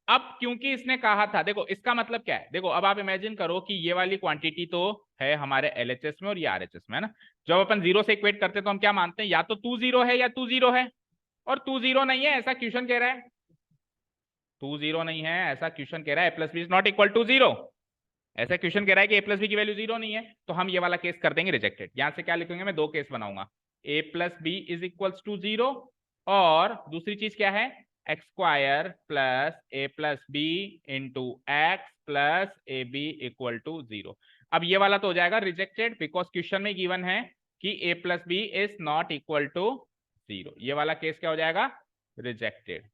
अब क्योंकि इसने कहा था, देखो इसका मतलब क्या है, देखो अब आप इमेजिन करो कि ये वाली क्वांटिटी तो है हमारे एलएचएस में और ये आरएचएस में है ना। जब अपन 0 से इक्वेट करते हैं तो हम क्या मानते हैं, या तो 2 0 है या 2 0 है, और 2 0 नहीं है ऐसा क्वेश्चन कह रहा है, 2 0 नहीं है ऐसा क्वेश्चन कह रहा है, plus b is not equal to 0, ऐसा क्वेश्चन कह रहा है कि ए प्लस बी की वैल्यू 0 नहीं है, तो हम ये वाला केस कर देंगे रिजेक्टेड। यहां से क्या लिखेंगे, मैं 2 केस बनाऊंगा, a plus b is equals to 0 और दूसरी चीज क्या है, x square plus a plus B into x plus a b equal to 0। अब ये वाला तो हो जाएगा रिजेक्टेड, बिकॉज क्वेश्चन में गिवन है कि a plus b is not equal to 0। ये वाला केस क्या हो जाएगा, rejected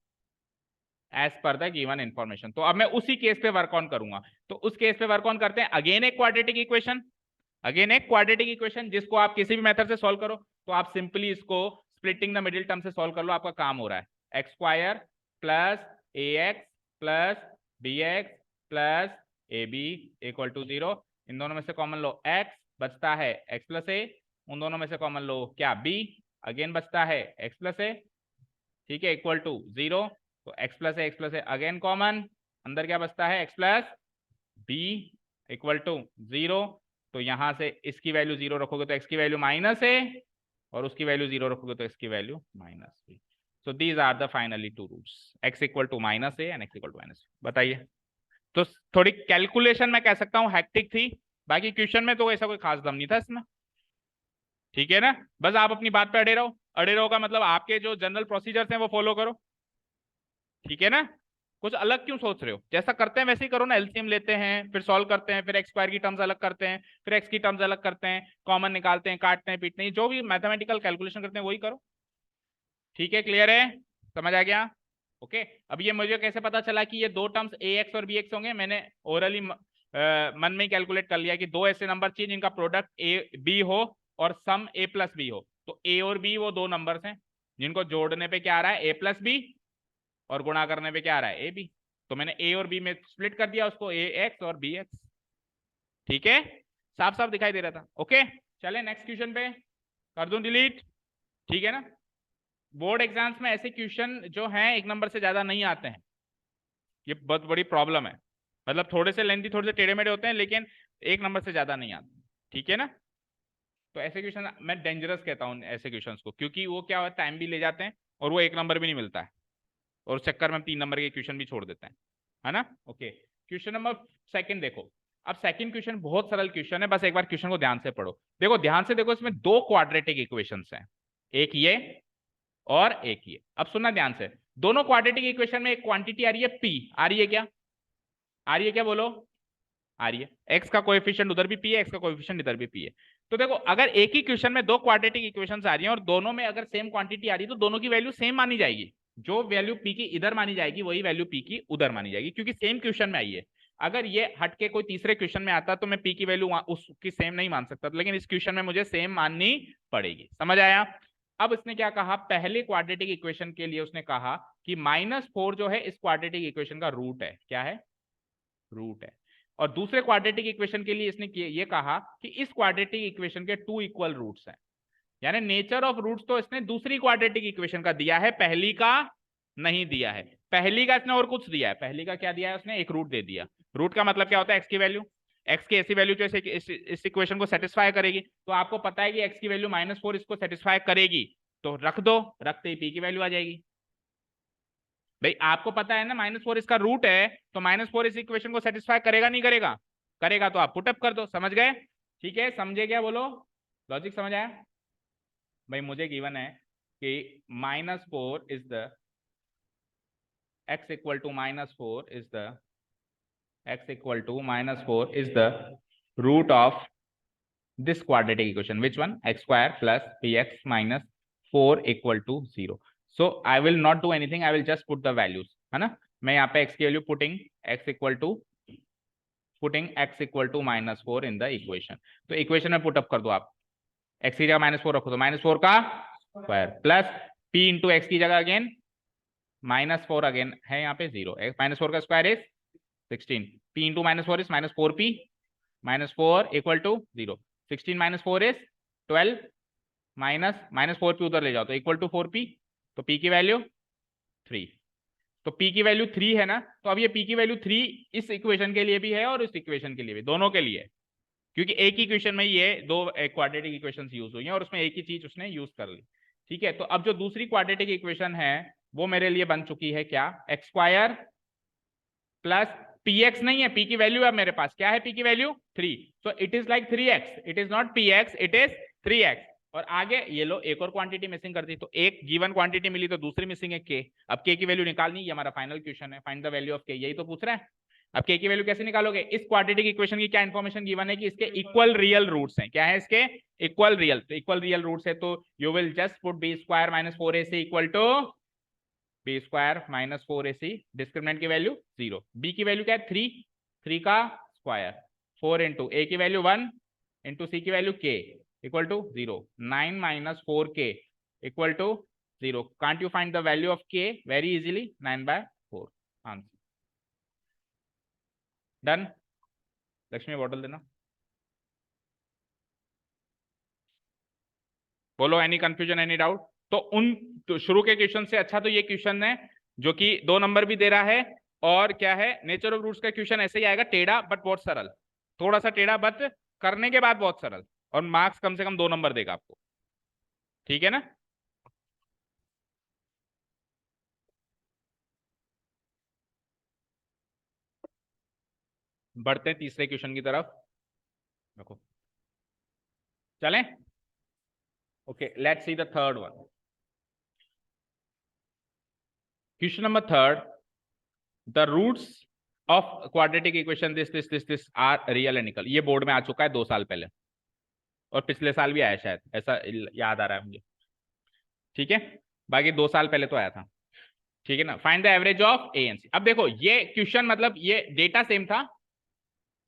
as per the given information. तो अब मैं उसी केस पे वर्क ऑन करूंगा, तो उस केस पे वर्क ऑन करते हैं। अगेन एक क्वाड्रेटिक इक्वेशन, अगेन एक क्वाड्रेटिक इक्वेशन जिसको आप किसी भी मेथड से सॉल्व करो, तो आप सिंपली इसको स्प्लिटिंग द मिडिल टर्म से सॉल्व कर लो, आपका काम हो रहा है। X square plus a x plus b x plus a b equal to 0। इन दोनों में से कॉमन लो एक्स, बचता है एक्स प्लस ए, उन दोनों में से कॉमन लो क्या बी, अगेन बचता है एक्स प्लस ए, ठीक है, इक्वल टू 0। तो x plus a again common, अंदर क्या बचता है x plus b equal to 0। तो यहां से इसकी वैल्यू 0 रखोगे तो एक्स की वैल्यू माइनस है, और उसकी वैल्यू 0 रखोगे तो एक्स की value minus b. So these are the finally two roots, x equal to minus a and x equal to minus. बताइए, तो थोड़ी कैलकुलेशन मैं कह सकता हूँ हैक्टिक थी, बाकी क्वेश्चन में तो ऐसा कोई खास दम नहीं था इसमें, ठीक है ना। बस आप अपनी बात पे अड़े रहो, अड़े रहो का मतलब आपके जो जनरल प्रोसीजर्स हैं वो फॉलो करो, ठीक है ना। कुछ अलग क्यों सोच रहे हो, जैसा करते हैं वैसे ही करो ना। एलसीएम लेते हैं, फिर सॉल्व करते हैं, फिर एक्स स्क्वायर की टर्म्स अलग करते हैं, फिर एक्स की टर्म्स अलग करते हैं, कॉमन निकालते हैं, काटते हैं, पीटते हैं, जो भी मैथमेटिकल कैलकुलेशन करते हैं वही करो, ठीक है, क्लियर है, समझ आ गया। ओके, अब ये मुझे कैसे पता चला कि ये दो टर्म्स ए एक्स और बी एक्स होंगे, मैंने ओरली मन में ही कैलकुलेट कर लिया कि दो ऐसे नंबर चाहिए जिनका प्रोडक्ट ए बी हो और सम ए प्लस बी हो। तो ए और बी वो दो नंबर्स हैं जिनको जोड़ने पे क्या आ रहा है, ए प्लस बी, और गुणा करने पे क्या आ रहा है, ए बी। तो मैंने ए और बी में स्प्लिट कर दिया उसको, ए एक्स और बी एक्स, ठीक है, साफ साफ दिखाई दे रहा था। ओके, चले नेक्स्ट क्वेश्चन पे, कर दूं डिलीट, ठीक है ना। बोर्ड एग्जाम्स में ऐसे क्वेश्चन जो हैं एक नंबर से ज्यादा नहीं आते हैं, ये बहुत बड़ी प्रॉब्लम है, मतलब थोड़े से लेंथी, थोड़े से टेढ़े मेढ़े होते हैं, लेकिन एक नंबर से ज्यादा नहीं आते, ठीक है ना। तो ऐसे क्वेश्चन मैं डेंजरस कहता हूँ ऐसे क्वेश्चंस को, क्योंकि वो क्या होता है, टाइम भी ले जाते हैं और वो एक नंबर भी नहीं मिलता है, और उस चक्कर में हम 3 नंबर के क्वेश्चन भी छोड़ देते हैं, है ना। ओके, क्वेश्चन नंबर सेकंड देखो। अब सेकंड क्वेश्चन बहुत सरल क्वेश्चन है, बस एक बार क्वेश्चन को ध्यान से पढ़ो। देखो ध्यान से देखो, इसमें दो क्वाड्रेटिक इक्वेशंस हैं, एक ये और एक ये। अब सुनना ध्यान से, दोनों क्वाड्रेटिक इक्वेशन में एक क्वांटिटी आ रही है पी, आ रही है क्या, आ रही है क्या, बोलो, आ रही है। एक्स का कोएफिशिएंट उधर भी पी है, एक्स का कोएफिशिएंट इधर भी पी है। तो देखो अगर एक ही क्वेश्चन में दो क्वाड्रेटिक इक्वेशंस आ रही हैं और दोनों में अगर सेम क्वांटिटी आ रही है तो दोनों की वैल्यू सेम मानी जाएगी, जो वैल्यू पी की इधर मानी जाएगी वही वैल्यू पी की उधर मानी जाएगी, क्योंकि सेम क्वेश्चन में आई है। अगर ये हटके कोई तीसरे क्वेश्चन में आता तो मैं पी की वैल्यू उसकी सेम नहीं मान सकता, लेकिन इस क्वेश्चन में मुझे सेम माननी पड़ेगी, समझ आया। अब इसने क्या कहा, पहले क्वाड्रेटिक इक्वेशन के लिए उसने कहा कि -4 जो है इस क्वाड्रेटिक इक्वेशन का रूट है, क्या है, रूट है। और दूसरे क्वाड्रेटिक इक्वेशन के लिए इसने ये कहा कि इस क्वाड्रेटिक इक्वेशन के 2 इक्वल रूट्स हैं, यानी नेचर ऑफ रूट्स तो इसने दूसरी क्वाड्रेटिक इक्वेशन का दिया है, पहली का नहीं दिया है। पहली का इसने और कुछ दिया है, पहली का क्या दिया है उसने, एक रूट दे दिया। रूट का मतलब क्या होता है, एक्स की वैल्यू, एक्स की ऐसी वैल्यू जो इस इक्वेशन को सेटिस्फाई करेगी। तो आपको पता है कि एक्स की वैल्यू -4 इसको सेटिस्फाई करेगी, तो रख दो, रखते ही पी की वैल्यू आ जाएगी। भाई आपको पता है ना -4 इसका रूट है, तो -4 इस इक्वेशन को सेटिस्फाई करेगा नहीं करेगा, करेगा, तो आप पुटअप कर दो, समझ गए, ठीक है, समझे क्या, बोलो, लॉजिक समझ आया। भाई मुझे गिवन है कि -4 is the x equal to -4 is the x equal to -4 is the root of this quadratic equation. Which one? X square plus px minus 4 equal to 0. So I will not do anything. I will just put the values. है ना? मैं यहाँ पे x की value putting x equal to -4 in the equation. तो equation में put up कर दो आप. x की जगह -4 रखो तो -4 का square plus p into x की जगह अगेन -4 अगेन है यहाँ पे 0. -4 का square is 16. p into -4 is -4p. -4 equal to 0. 16 - 4 is 12 -4p उधर ले जाओ तो इक्वल टू 4p. तो p की वैल्यू 3. तो p की वैल्यू 3 है ना. तो अब ये p की वैल्यू 3 इस इक्वेशन के लिए भी है और इस इक्वेशन के लिए भी, दोनों के लिए, क्योंकि एक ही इक्वेशन में ये दो क्वाड्रेटिक इक्वेशंस यूज हुई हैं और उसमें एक ही चीज उसने यूज कर ली. ठीक है. तो अब जो दूसरी क्वाड्रेटिक इक्वेशन है वो मेरे लिए बन चुकी है क्या? एक्स स्क्वायर प्लस px नहीं है, p की वैल्यू है मेरे पास. क्या है p की value? 3. So it is like 3x. It is not px, it is 3x. और आगे ये लो एक और क्वांटिटी मिसिंग कर दी. तो एक गिवन क्वांटिटी मिली तो दूसरी मिसिंग है k. अब k की वैल्यू निकालनी, ये हमारा फाइनल क्वेश्चन है. Find the value of k, यही तो पूछ रहा है. अब k की वैल्यू कैसे निकालोगे? इस क्वाड्रेटिक इक्वेशन की क्या इंफॉर्मेशन गिवन है कि इसके इक्वल रियल रूट्स हैं. क्या है इसके? Equal real. तो इक्वल रियल रूट्स है तो you will just put b square minus 4ac equal to b square minus 4ac. Discriminant की वैल्यू 0. b की वैल्यू क्या है? 3 का स्क्वायर. 4 इंटू a की वैल्यू 1 इंटू c की value k equal to 0. 9 - 4k equal to 0. Can't you find the value of k very easily? 9/4. Answer done. Lakshmi bottle देना. बोलो any confusion, any doubt? तो उन तो शुरू के क्वेश्चन से अच्छा तो ये क्वेश्चन है जो कि 2 नंबर भी दे रहा है. और क्या है? नेचर ऑफ रूट्स का क्वेश्चन ऐसे ही आएगा, टेढ़ा बट बहुत सरल. थोड़ा सा टेढ़ा बट करने के बाद बहुत सरल. और मार्क्स कम से कम 2 नंबर देगा आपको. ठीक है ना? बढ़ते हैं तीसरे क्वेश्चन की तरफ. देखो चलें. Okay, let's see the third one. Question number third. The roots of quadratic equation this are real and equal. ये बोर्ड में आ चुका है 2 साल पहले और पिछले साल भी आया शायद, ऐसा याद आ रहा है मुझे. ठीक है, बाकी 2 साल पहले तो आया था. ठीक है ना? Find the average of a and c. अब देखो ये क्वेश्चन मतलब ये डेटा सेम था,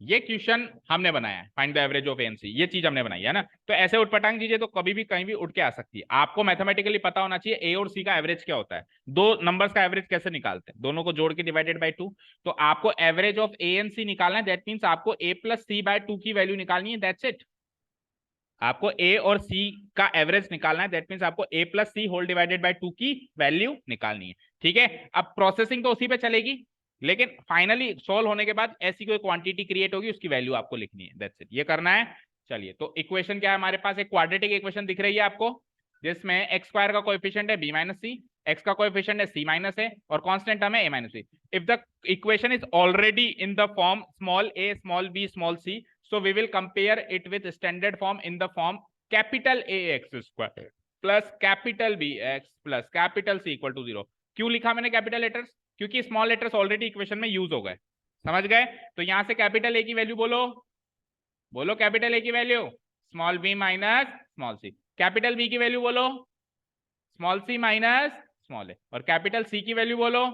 ये क्वेश्चन हमने बनाया है. Find the average of a and c, ये चीज हमने बनाई है ना. तो ऐसे उठपटांग चीजें तो कभी भी कहीं भी उठ के आ सकती है. आपको मैथमेटिकली पता होना चाहिए ए और सी का एवरेज क्या होता है. दो नंबर्स का एवरेज कैसे निकालते हैं? दोनों को जोड़ के डिवाइडेड बाय 2. तो आपको एवरेज ऑफ ए एंड सी निकालना है. दैट मीन्स आपको a + c/2 की वैल्यू निकालनी है. That's it. आपको a और c का एवरेज निकालना है. दैट मीन्स आपको a + c whole divided by 2 की वैल्यू निकालनी है. ठीक है. अब प्रोसेसिंग तो उसी पे चलेगी, लेकिन फाइनली सोल्व होने के बाद ऐसी कोई क्वांटिटी क्रिएट होगी, उसकी वैल्यू आपको लिखनी है. That's it. ये करना है. चलिए, तो इक्वेशन क्या है हमारे पास? एक क्वाड्रेटिक इक्वेशन दिख रही है आपको, जिसमें एक्स स्क्वायर का कोएफिशिएंट है b - c, एक्स का कोएफिशिएंट है c - a और कांस्टेंट टर्म है a - b. If the equation is already in the form small a small b small c, so we will compare it with standard form in the form capital AX square plus capital BX plus capital C equal to 0. क्यों लिखा मैंने capital letters? क्योंकि small letters already equation में use हो गए. समझ गए? तो यहां से कैपिटल ए की वैल्यू बोलो. बोलो कैपिटल ए की value small b minus small c. Capital B की वैल्यू बोलो small c minus small a. और कैपिटल सी की वैल्यू बोलो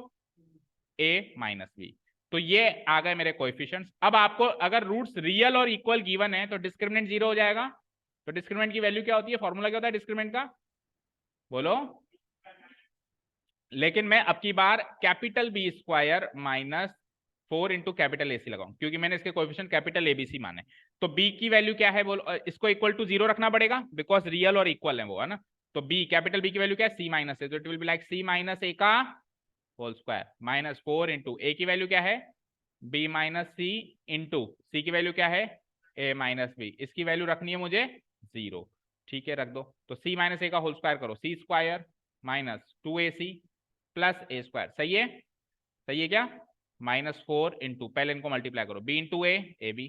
a माइनस बी. तो ये आ गए मेरे कोएफिशिएंट्स. अब आपको अगर रूट्स रियल और इक्वल गिवन है तो डिस्क्रिमिनेंट 0 हो जाएगा. तो डिस्क्रिमिनेंट की वैल्यू क्या होती है? फॉर्मूला क्या होता है डिस्क्रिमिनेंट का? बोलो. लेकिन मैं अब की बार capital B square minus 4 into capital A C लगाऊं, क्योंकि मैंने इसके coefficient capital A B C माने. तो b की वैल्यू क्या है? बोलो. इसको इक्वल टू 0 रखना पड़ेगा बिकॉज रियल और इक्वल है वो, है ना. तो b कैपिटल b की वैल्यू क्या है? c minus a. तो it will be like c minus a का होल स्क्वायर माइनस 4 इंटू ए की वैल्यू क्या है? b minus c into c की वैल्यू क्या है? a minus b. इसकी वैल्यू रखनी है मुझे 0. ठीक है, रख दो. तो c माइनस ए का होल स्क्वायर करो, c square minus 2ac plus a square. सही है? सही है क्या? -4 इंटू, पहले इनको मल्टीप्लाई करो, b इंटू ए b,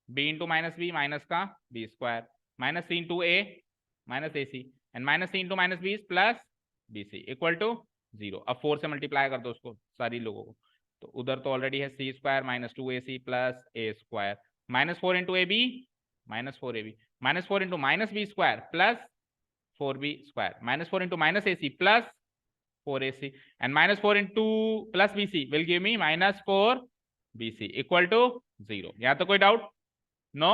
b into minus b minus का b square minus c into a minus a c. And minus c into minus b plus b c equal to 0। अब 4 से मल्टीप्लाई कर दो उसको सारी लोगों को, तो उधर तो ऑलरेडी है c square minus 2ac plus a square minus 4 into A b minus 4ab minus 4 into minus b square plus 4b square minus 4 into minus ac plus 4ac and minus 4 into plus bc will give me minus 4bc equal to 0। यहाँ तो कोई doubt? No?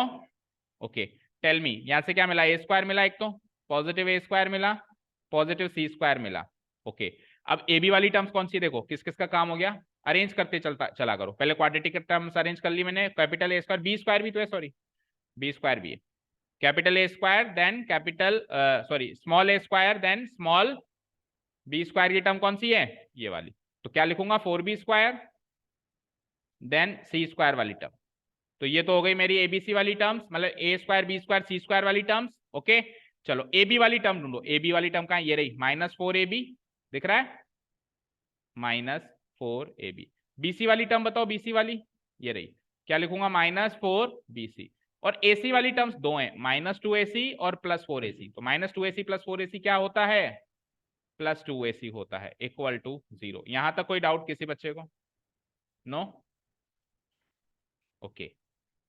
Okay, tell me यहाँ से क्या मिला? A square मिला, एक तो पॉजिटिव ए स्क्वायर मिला, पॉजिटिव सी स्क्वायर मिला। ओके, अब ए बी वाली टर्म्स कौन सी? देखो किस किस का काम हो गया, अरेंज करते चला करो। पहले क्वाड्रेटिक टर्म्स अरेंज कर ली मैंने, capital A square, b square भी तो है, सॉरी बी स्क्वायर भी है, capital A square then capital sorry small a square then small b square की टर्म कौन सी है? ये वाली। तो क्या लिखूंगा? 4b square then c square वाली टर्म। तो ये तो हो गई मेरी एबीसी वाली टर्म्स, मतलब ए square b square c square वाली टर्म्स। ओके, चलो ए बी वाली टर्म ढूंढो। ए बी वाली टर्म कहां? ये रही, माइनस 4ab दिख रहा है, माइनस 4ab। बीसी वाली टर्म बताओ, बीसी वाली ये रही, क्या लिखूंगा? Minus 4bc। और एसी वाली टर्म्स दो हैं, माइनस 2ac और प्लस 4ac। तो माइनस 2ac प्लस 4ac क्या होता है? प्लस 2ac होता है, इक्वल टू 0। यहां तक कोई डाउट किसी बच्चे को? नो? ओके,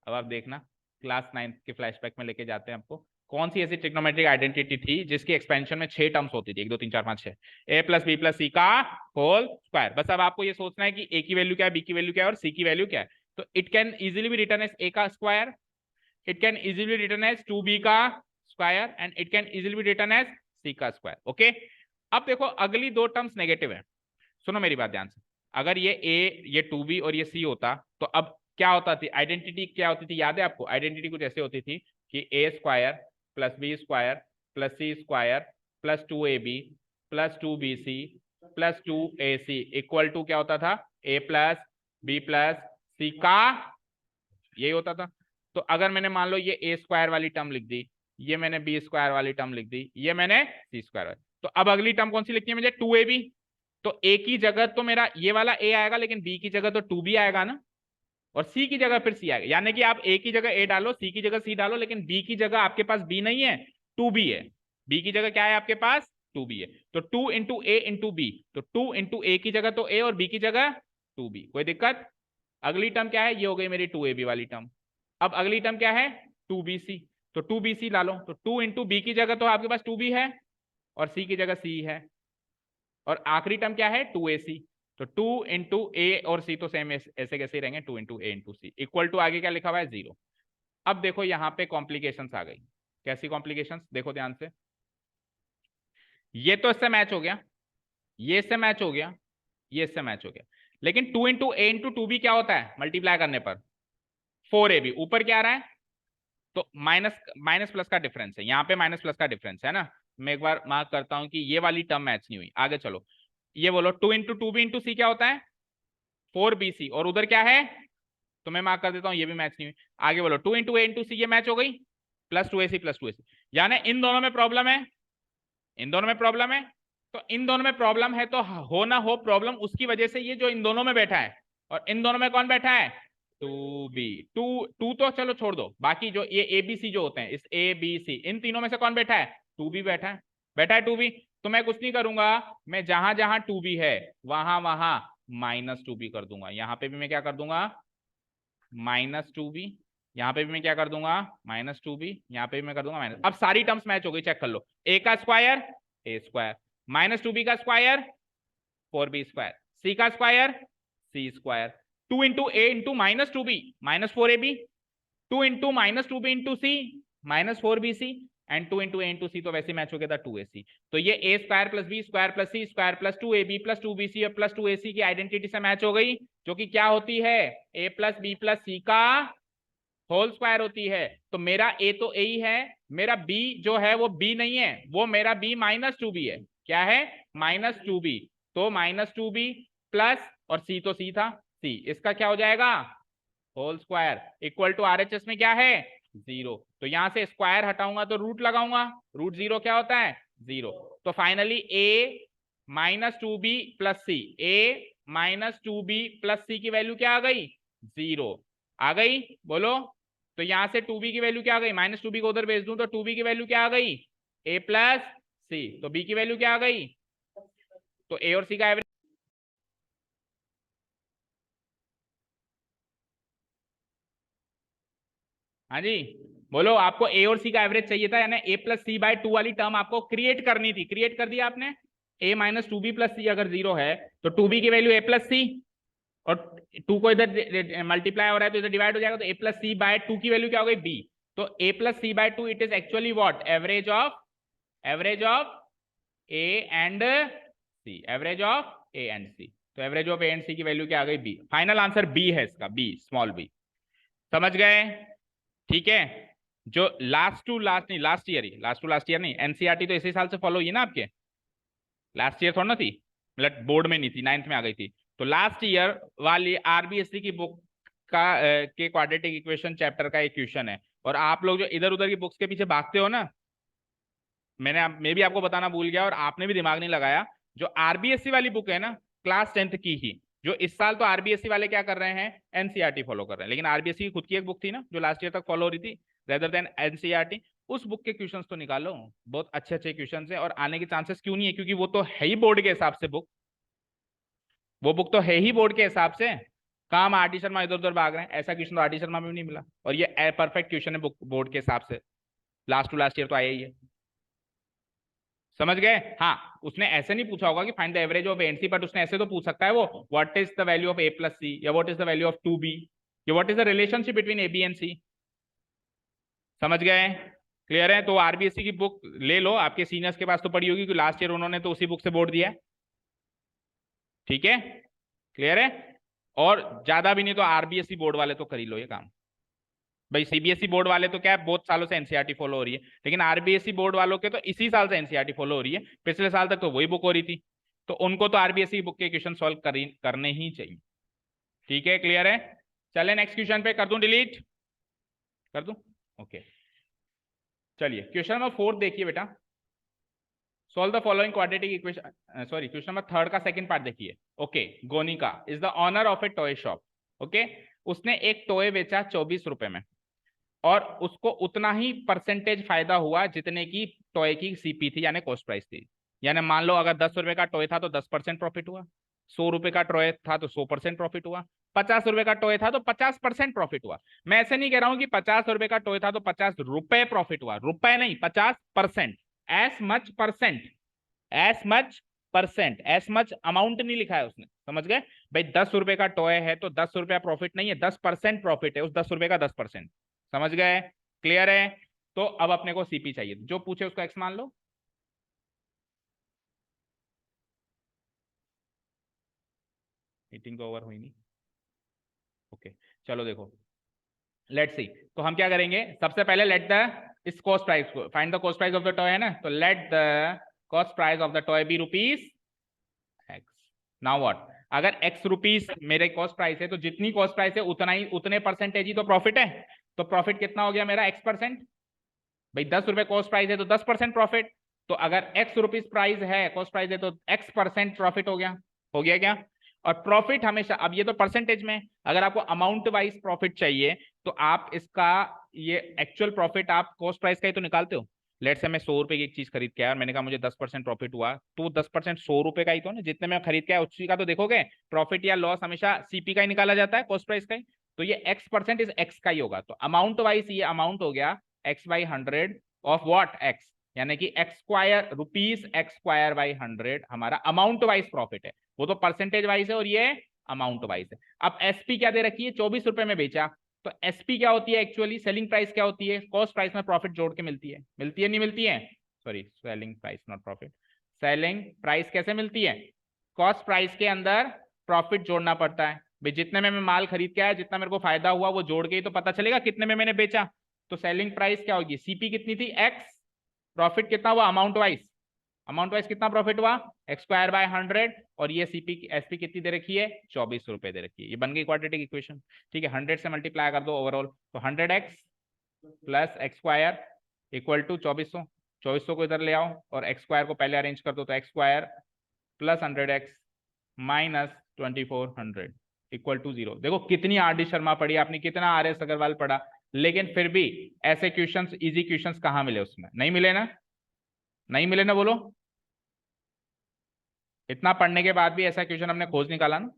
अब आप देखना क्लास 9 के फ्लैशबैक में लेके जाते हैं आपको। कौन सी ऐसी ट्रिग्नोमेट्रिक आइडेंटिटी थी जिसकी एक्सपेंशन में 6 टर्म्स होती थी? 1 2 3 4 5 6, ए प्लस बी प्लस सी का होल स्क्वायर। बस अब आपको ये सोचना है कि ए की वैल्यू क्या है, बी की वैल्यू क्या है और सी की वैल्यू क्या है। तो it can easily be written as a का square, it can easily written as 2b का square and it can easily be written as c का स्क्वायर। ओके, अब देखो अगली दो टर्म्स नेगेटिव है, सुनो मेरी बात ध्यान से। अगर ये ए, ये 2b और ये सी होता तो अब क्या होता थी? आइडेंटिटी क्या होती थी? याद है आपको? आइडेंटिटी कुछ ऐसे होती थी कि a square plus b square plus c square plus 2ab plus 2bc plus 2ac equal to क्या होता था? A plus B plus c का, यही होता था। तो अगर मैंने मान लो ये ए स्क्वायर वाली टर्म लिख दी, ये मैंने बी स्क्वायर वाली टर्म लिख दी, ये मैंने सी स्क्वायर वाली, तो अब अगली टर्म कौन सी लिखनी है मुझे? 2ab। तो ए की जगह तो मेरा ये वाला ए आएगा, लेकिन बी की जगह तो 2b आएगा ना, और सी की जगह फिर सी आएगा। यानी कि आप ए की जगह ए डालो, सी की जगह सी डालो, लेकिन बी की जगह आपके पास बी नहीं है, 2b है। बी की जगह क्या है आपके पास? 2b है। तो 2 इंटू ए इंटू बी, तो 2 इंटू ए की जगह तो ए और बी की जगह 2b, कोई दिक्कत? अगली टर्म क्या है? ये हो गई मेरी 2ab वाली टर्म। अब अगली टर्म क्या है? 2bc। तो 2bc ला लो, तो 2 इंटू बी की जगह तो आपके पास 2b है और सी की जगह सी है, और आखिरी टर्म क्या है? 2ac। तो 2 इंटू ए और सी तो सेम ऐसे कैसे रहेंगे, 2 into A into c equal to आगे क्या लिखा हुआ है? 0। अब देखो यहाँ पे कॉम्प्लिकेशंस आ गई। कैसी कॉम्प्लिकेशंस? देखो ध्यान से, ये तो इससे मैच हो गया, ये इससे मैच हो गया, ये इससे मैच हो गया, लेकिन 2 इंटू ए इंटू 2b क्या होता है मल्टीप्लाई करने पर? 4ab। ऊपर क्या आ रहा है? तो माइनस माइनस प्लस का डिफरेंस है, यहाँ पे माइनस प्लस का डिफरेंस है ना। मैं एक बार मार्क करता हूं कि ये वाली टर्म मैच नहीं हुई। आगे चलो, ये बोलो 2 इंटू 2b इंटू सी क्या होता है? 4bc। और उधर क्या है? तो मैं मार्क कर देता हूं, ये भी मैच नहीं हुई। आगे बोलो 2 इंटू ए इंटू सी, ये मैच हो गई, प्लस 2ac प्लस 2ac। यानी इन दोनों में प्रॉब्लम है, इन दोनों में प्रॉब्लम है। तो इन दोनों में प्रॉब्लम है तो हो ना हो प्रॉब्लम, उसकी वजह से ये जो इन दोनों में बैठा है, और इन दोनों में कौन बैठा है? 2b। 2 तो चलो छोड़ दो, बाकी जो ये ए बी सी जो होते हैं, इस ए बी सी, इन तीनों में से कौन बैठा है? 2b बैठा है, बैठा है 2b। तो मैं कुछ नहीं करूंगा, मैं जहां जहां 2b है वहां वहां माइनस 2b कर दूंगा। यहां पे भी मैं क्या कर दूंगा? Minus 2b। यहाँ पे भी मैं क्या कर दूंगा? Minus 2b। यहाँ पे भी मैं कर दूंगा माइनस। अब सारी टर्म्स मैच हो गई, चेक कर लो। ए का स्क्वायर ए स्क्वायर, माइनस 2b का स्क्वायर 4b स्क्वायर, सी का square c square, 2 into A into minus 2b minus 4ab, 2 into minus 2b into c minus 4bc, and 2 into A into c तो वैसे match हो गया था 2ac। तो ये a square plus b square plus c square plus 2ab plus 2bc और plus 2ac की identity से मैच हो गई, जो कि क्या होती है? A plus B plus c का होल स्क्वायर होती है। तो मेरा ए तो ए ही है, मेरा बी जो है वो बी नहीं है, वो मेरा बी माइनस 2b है। क्या है? Minus 2b। तो माइनस 2b प्लस, और सी तो सी था, सी, इसका क्या हो जाएगा? Whole square equal to RHS में क्या है? 0। तो यहां से स्क्वायर हटाऊंगा तो रूट लगाऊंगा, रूट 0 क्या होता है? 0। तो फाइनली ए माइनस 2b प्लस सी, ए माइनस 2b प्लस सी की वैल्यू क्या आ गई? 0 आ गई, बोलो। तो यहां से 2b की वैल्यू क्या आ गई? माइनस 2b को उधर भेज दूं तो 2b की वैल्यू क्या आ गई? ए प्लस सी, तो बी की वैल्यू क्या आ गई? तो ए और सी का एवरेज, हाँ जी बोलो, आपको ए और सी का एवरेज चाहिए था, यानी ए प्लस सी बाय टू वाली टर्म आपको क्रिएट करनी थी, क्रिएट कर दिया आपने। ए माइनस टू बी प्लस सी अगर जीरो है तो टू बी की वैल्यू ए प्लस सी, और टू को इधर मल्टीप्लाई हो रहा है तो इधर डिवाइड हो जाएगा, तो ए प्लस सी बाय टू की वैल्यू क्या हो गई? बी। तो ए plus c by two it is actually what? Average of a and c, average of a and c. तो average of a and c की वैल्यू क्या आ गई? बी। फाइनल आंसर बी है इसका, बी, स्मॉल बी। समझ गए? ठीक है। जो लास्ट टू लास्ट नहीं, लास्ट ईयर ही, लास्ट टू लास्ट ईयर नहीं, एनसीईआरटी तो इसी साल से फॉलो हुई ना आपके, लास्ट ईयर थोड़ा ना थी, मतलब बोर्ड में नहीं थी, नाइन्थ में आ गई थी। तो लास्ट ईयर वाली आरबीएससी की बुक का के क्वाड्रेटिक इक्वेशन चैप्टर का एक क्वेश्चन है, और आप लोग जो इधर उधर की बुक्स के पीछे भागते हो ना, मैं भी आपको बताना भूल गया और आपने भी दिमाग नहीं लगाया, जो आरबीएससी वाली बुक है ना, क्लास 10th की ही, जो इस साल तो आरबीएससी वाले क्या कर रहे हैं? एनसीईआरटी फॉलो कर रहे हैं, लेकिन आरबीएससी की खुद की एक बुक थी ना जो लास्ट ईयर तक फॉलो हो रही थी, रेदर देन एनसीईआरटी, उस बुक के क्वेश्चंस तो निकालो, बहुत अच्छे अच्छे क्वेश्चंस हैं, और आने के चांसेस क्यों नहीं है? क्योंकि वो तो है ही बोर्ड के हिसाब से बुक, वो बुक तो है ही बोर्ड के हिसाब से। काम आर टी शर्मा इधर उधर भाग रहे हैं, ऐसा क्वेश्चन तो आर टी शर्मा में भी नहीं मिला, और ये परफेक्ट क्वेश्चन है बुक बोर्ड के हिसाब से, लास्ट टू लास्ट ईयर तो आया ही है। समझ गए? हाँ, उसने ऐसे नहीं पूछा होगा कि find the average of a and c, but उसने ऐसे तो पूछ सकता है वो, what is the value of a plus c, या what is the value of two b, या what is the relationship between a b and c. समझ गए? क्लियर है? तो आरबीएससी की बुक ले लो, आपके सीनियर्स के पास तो पड़ी होगी, क्योंकि लास्ट ईयर उन्होंने तो उसी बुक से बोर्ड दिया है। ठीक है? क्लियर है? और ज्यादा भी नहीं तो आरबीएससी बोर्ड वाले तो कर ही लो ये काम। भाई सीबीएसई बोर्ड वाले तो क्या है, बहुत सालों से एनसीईआरटी फॉलो हो रही है, लेकिन आरबीएसई बोर्ड वालों के तो इसी साल से एनसीईआरटी फॉलो हो रही है, पिछले साल तक तो वही बुक हो रही थी, तो उनको तो आरबीएसई बुक के क्वेश्चन सॉल्व करने ही चाहिए। ठीक है? क्लियर है? चले नेक्स्ट क्वेश्चन पे, कर दूं डिलीट? कर दूं? ओके, चलिए क्वेश्चन नंबर 4 देखिए बेटा। Solve the following quadratic equation, sorry question number 3 का सेकंड पार्ट देखिए। Okay, Gonika is the owner of a toy shop. Okay, उसने एक टॉय बेचा 24 रुपए में, और उसको उतना ही परसेंटेज फायदा हुआ जितने की टॉय की सीपी थी, यानी कॉस्ट प्राइस थी। यानी मान लो अगर 10 रुपए का टॉय था तो 10% प्रॉफिट हुआ, 100 रुपए का टॉय था तो 100% प्रॉफिट हुआ, 50 रुपए का टॉय था तो 50% प्रॉफिट हुआ। मैं ऐसे नहीं कह रहा हूं कि 50 रुपए का टॉय था तो 50 रुपए प्रॉफिट हुआ, रुपए नहीं, 50%, S much percent, S much percent, S much amount नहीं लिखा है उसने। समझ गए? भाई 10 रुपए का टॉय है तो 10 रुपया प्रॉफिट नहीं है, 10% प्रॉफिट है उस 10 रुपए का 10%। समझ गए? क्लियर है? तो अब अपने को सीपी चाहिए, जो पूछे उसको एक्स मान लो। मीटिंग तो ओवर हुई नहीं। ओके, चलो देखो, लेट सी, तो हम क्या करेंगे, सबसे पहले लेट द इस कॉस्ट प्राइस को find the cost price of the toy है ना, तो let the cost price of the toy be rupees x. Now what, अगर एक्स रुपीज मेरे कॉस्ट प्राइस है तो जितनी कॉस्ट प्राइस है उतना ही, उतने परसेंटेज ही तो प्रॉफिट है, तो प्रॉफिट कितना हो गया मेरा? X%। भाई 10 रुपए कॉस्ट प्राइस है तो 10% प्रॉफिट, तो अगर एक्स रुपीज प्राइस है, कॉस्ट प्राइस है, तो X% प्रॉफिट हो गया। हो गया क्या? और प्रॉफिट हमेशा, अब ये तो परसेंटेज में, अगर आपको अमाउंट वाइज प्रॉफिट चाहिए तो आप इसका ये एक्चुअल प्रॉफिट आप कॉस्ट प्राइस का ही तो निकालते हो। लेट से मैं 100 रुपए की एक चीज खरीद के आया और मैंने कहा मुझे 10% प्रॉफिट हुआ, तो 10% 100 रुपए का ही तो ना, जितने में खरीद के आया उसी का तो देखोगे। प्रॉफिट या लॉस हमेशा सीपी का ही निकाला जाता है, कॉस्ट प्राइस का ही, तो ये X% इज एक्स का ही होगा, तो अमाउंट वाइज ये अमाउंट हो गया X/100 ऑफ व्हाट? एक्स, यानी कि x square, rupees x square by 100 हमारा अमाउंट वाइज प्रॉफिट है, वो तो परसेंटेज वाइज है और ये अमाउंट वाइज है। अब एसपी क्या दे रखी है? 24 रुपए में बेचा, तो एसपी क्या होती है एक्चुअली? सेलिंग प्राइस क्या होती है? कॉस्ट प्राइस में प्रॉफिट जोड़ के मिलती है, मिलती है नहीं मिलती है? Sorry, selling price not profit, selling price कैसे मिलती है? कॉस्ट प्राइस के अंदर प्रॉफिट जोड़ना पड़ता है। भाई जितने में मैं माल खरीद के आया, जितना मेरे को फायदा हुआ वो जोड़ के ही तो पता चलेगा कितने में मैंने बेचा। तो सेलिंग प्राइस क्या होगी? सीपी कितनी थी? एक्स, प्रॉफिट कितना हुआ अमाउंट वाइज? अमाउंट वाइज कितना प्रॉफिट हुआ? एक्स स्क्वायर बाय 100, और ये सीपी एसपी कितनी दे रखी है? 24 रुपए दे रखी है। ये बन गई क्वाड्रेटिक इक्वेशन। ठीक है, 100 से मल्टीप्लाई कर दो ओवरऑल, तो 100x plus x square equal to 2400, 2400 को इधर ले आओ और एक्स स्क्वायर को पहले अरेंज कर दो, तो x square plus 100x minus 2400 equal to 0। देखो कितनी आर डी शर्मा पढ़ी आपने, कितना आर एस अग्रवाल पढ़ा, लेकिन फिर भी ऐसे क्वेश्चंस, इजी क्वेश्चंस कहाँ मिले? उसमें नहीं मिले ना। नहीं मिले ना बोलो। इतना पढ़ने के बाद भी ऐसा क्वेश्चन हमने खोज निकाला ना,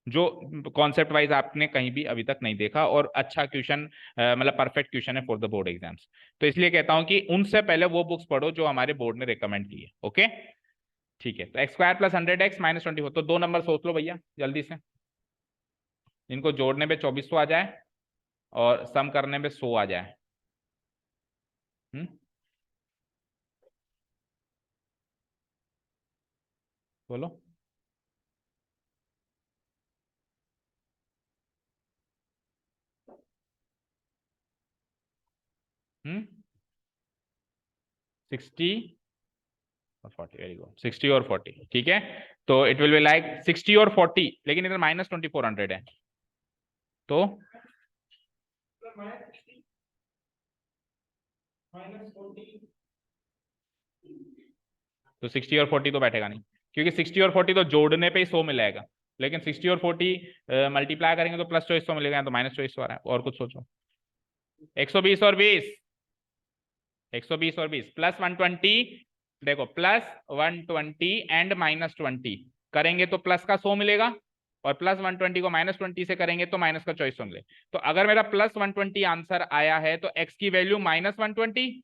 जो कॉन्सेप्ट वाइज आपने कहीं भी अभी तक नहीं देखा, और अच्छा क्वेश्चन, मतलब परफेक्ट क्वेश्चन है फॉर द बोर्ड एग्जाम्स। तो इसलिए कहता हूं कि उनसे पहले वो बुक्स पढ़ो जो हमारे बोर्ड ने रिकमेंड की है। ओके, ठीक है। तो x square plus 100x minus 24, तो दो नंबर सोच लो भैया जल्दी से, इनको जोड़ने पे 2400 आ जाए और सम करने पे 100 आ जाए। हम्म, बोलो। 60 और 40, वेरी गुड, 60 और 40, ठीक है। तो इट विल बी लाइक 60 और 40, लेकिन इधर माइनस 2400 है, तो तो 60 और 40 तो बैठेगा नहीं, क्योंकि 60 और 40 तो जोड़ने पे ही 100 मिलेगा, लेकिन 60 और 40 मल्टीप्लाई करेंगे तो प्लस 2400 मिलेगा, तो माइनस 2400 आ रहा है। और कुछ सोचो। 120 और 20, 120 और 20 प्लस 120, देखो प्लस 120 एंड माइनस 20 करेंगे तो प्लस का 100 मिलेगा, और प्लस 120 को माइनस 20 से करेंगे तो माइनस का 2400 मिले। तो अगर मेरा प्लस 120 आंसर आया है तो एक्स की वैल्यू माइनस 120,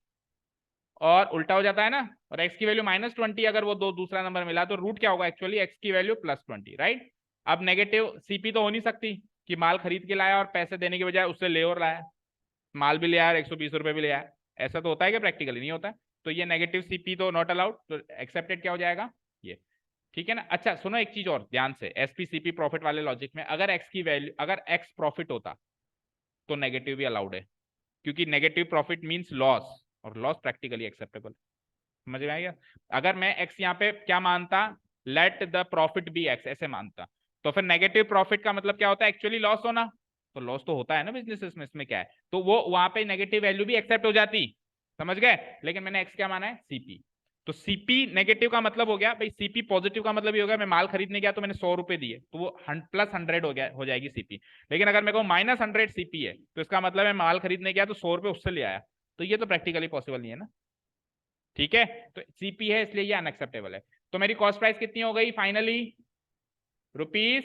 और उल्टा हो जाता है ना, और एक्स की वैल्यू माइनस 20 अगर वो दो दूसरा नंबर मिला तो रूट क्या होगा, एक्चुअली एक्स की वैल्यू प्लस 20, राइट। अब नेगेटिव सीपी तो हो नहीं सकती कि माल खरीद के लाया और पैसे देने के बजाय उससे ले और लाया, माल भी ले आया और 120 रुपए भी ले आया। ऐसा तो होता है कि प्रैक्टिकली नहीं होता है। तो ये नेगेटिव सीपी तो नॉट अलाउड, तो एक्सेप्टेड क्या हो जाएगा ये, ठीक है ना। अच्छा सुनो एक चीज और ध्यान से, एसपीसीपी प्रॉफिट वाले लॉजिक में अगर एक्स की वैल्यू, अगर एक्स प्रॉफिट होता तो नेगेटिव भी अलाउड है, क्योंकि नेगेटिव प्रॉफिट मींस लॉस, और लॉस प्रैक्टिकली एक्सेप्टेबल। समझ में आएगा। अगर मैं एक्स यहाँ पे क्या मानता, let the profit be x ऐसे मानता, तो फिर नेगेटिव प्रॉफिट का मतलब क्या होता है, एक्चुअली लॉस होना। तो लॉस तो होता है ना बिजनेस में, इसमें क्या है, तो वो वहां पे नेगेटिव वैल्यू भी एक्सेप्ट हो जाती। समझ गए। लेकिन मैंने एक्स क्या माना है, सीपी। तो सीपी नेगेटिव का मतलब हो गया भाई, सीपी पॉजिटिव का मतलब ये हो गया, मैं माल खरीदने गया तो मैंने 100 रुपए दिए, तो वो प्लस 100 हो गया, हो जाएगी सीपी। लेकिन अगर मेरे को माइनस 100 सीपी है तो इसका मतलब मैं माल खरीदने गया तो 100 रुपए उससे ले आया, तो ये तो प्रैक्टिकली पॉसिबल नहीं है ना। ठीक है, तो सीपी है इसलिए ये अनएक्सेप्टेबल है। तो मेरी कॉस्ट प्राइस कितनी हो गई फाइनली, रुपीस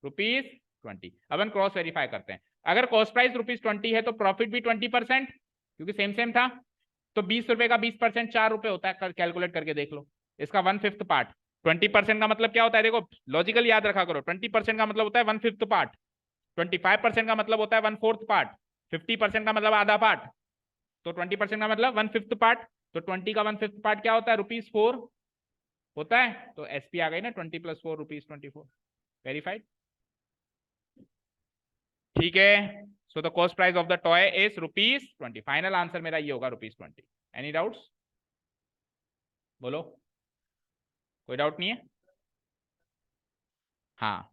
रुपीस 20। अब हम क्रॉस वेरीफाई करते हैं। अगर कॉस्ट प्राइस रुपीस 20 है तो प्रॉफिट भी 20%, क्योंकि सेम सेम था। तो 20 रुपए का 20% 4 रुपए होता है, कैलकुलेट करके देख लो। इसका 1/5 पार्ट, 20% का मतलब क्या होता है, देखो लॉजिकल याद रखा करो, 20% का मतलब होता है 1/5 पार्ट, 25% का मतलब होता है 1/4 पार्ट, 50% का मतलब आधा पार्ट, तो 20% का मतलब 1/5 पार्ट। तो 20 का 1/5 पार्ट क्या होता है, रुपीस 4 होता है। तो एसपी आ गई ना, 20 + 4 रुपीस 24, वेरीफाइड। ठीक है। So the cost price of the toy is rupees 20, final answer मेरा ये होगा रुपीस 20। एनी डाउट्स, बोलो। कोई डाउट नहीं है। हाँ,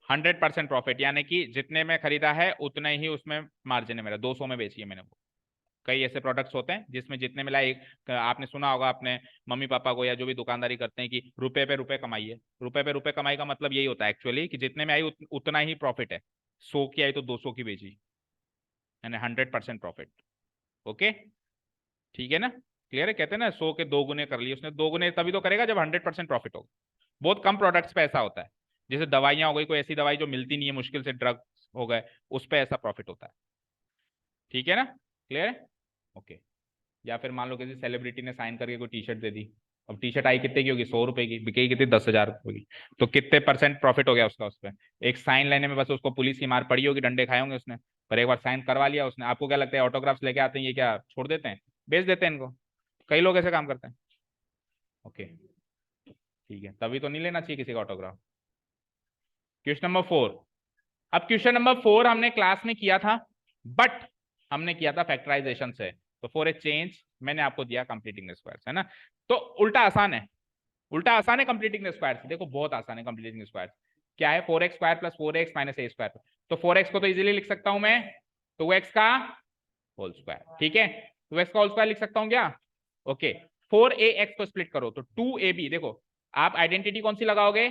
100% प्रॉफिट, यानी कि जितने में खरीदा है उतने ही उसमें मार्जिन है मेरा, 200 में बेची है मैंने वो। कई ऐसे प्रोडक्ट्स होते हैं जिसमें जितने मिला एक, आपने सुना होगा अपने मम्मी पापा को या जो भी दुकानदारी करते हैं कि रुपए पे रुपए कमाइए, रुपए पे रुपए कमाई का मतलब यही होता है एक्चुअली कि जितने में आई उतना ही प्रॉफिट है। 100 की आई तो 200 की बेची, यानी 100% प्रॉफिट। ओके, ठीक है ना, क्लियर है। कहते हैं ना 100 के 2 गुने कर लिए उसने, 2 गुने तभी तो करेगा जब 100% प्रॉफिट होगा। बहुत कम प्रोडक्ट्स पे ऐसा होता है, जैसे दवाइयां हो गई, कोई ऐसी दवाई जो मिलती नहीं है मुश्किल से, ड्रग्स हो गए, उस पर ऐसा प्रॉफिट होता है। ठीक है ना, क्लियर है। ओके। या फिर मान लो किसी सेलिब्रिटी ने साइन करके कोई टी शर्ट दे दी, अब टी शर्ट आई कितने की होगी, 100 रुपए की, बिकेगी कितनी, 10,000 की, तो कितने परसेंट प्रॉफिट हो गया उसका उस पर। एक साइन लेने में बस उसको पुलिस की मार पड़ी होगी, डंडे खाए होंगे उसने, पर एक बार साइन करवा लिया उसने। आपको क्या लगता है ऑटोग्राफ्स लेके आते हैं ये क्या छोड़ देते हैं, बेच देते हैं इनको। कई लोग ऐसे काम करते हैं। ओके, ठीक है, तभी तो नहीं लेना चाहिए किसी का ऑटोग्राफ। Question number 4। अब क्वेश्चन नंबर 4 हमने क्लास में किया था, बट हमने किया था फैक्टराइजेशन से। तो फॉर ए चेंज मैंने आपको दिया कंप्लीटिंग द स्क्वायर्स, है ना। तो उल्टा आसान है, उल्टा आसान है कंप्लीटिंग द स्क्वायर्स, देखो बहुत आसान है कंप्लीटिंग द स्क्वायर्स। क्या है, 4x² + 4x - a²। तो 4x को तो इजीली लिख सकता हूं मैं 2x का होल स्क्वायर, ठीक है। 2x का होल स्क्वायर लिख सकता हूं क्या, ओके। 4ax को स्प्लिट करो तो 2ab, देखो आप आइडेंटिटी कौन सी लगाओगे,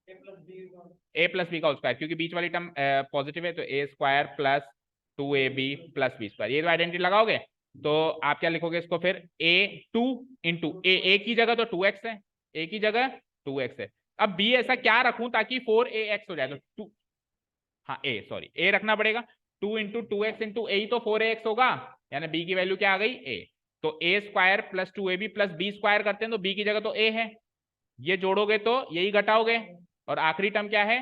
a + b का होल स्क्वायर, क्योंकि बीच वाली टर्म पॉजिटिव है, तो a² + 2ab + b², ये तो आइडेंटिटी लगाओगे। तो आप क्या लिखोगे इसको फिर, ए टू इंटू ए की जगह तो 2x है, ए की जगह 2x है। अब बी ऐसा क्या रखूं ताकि 4ax हो जाए, तो टू, हाँ ए सॉरी ए रखना पड़ेगा। 2 इंटू 2x इंटू ए ही तो 4ax होगा, यानी बी की वैल्यू क्या आ गई ए। तो a square plus 2ab plus b square करते हैं तो बी की जगह तो ए है, ये जोड़ोगे तो यही घटाओगे, और आखिरी टर्म क्या है,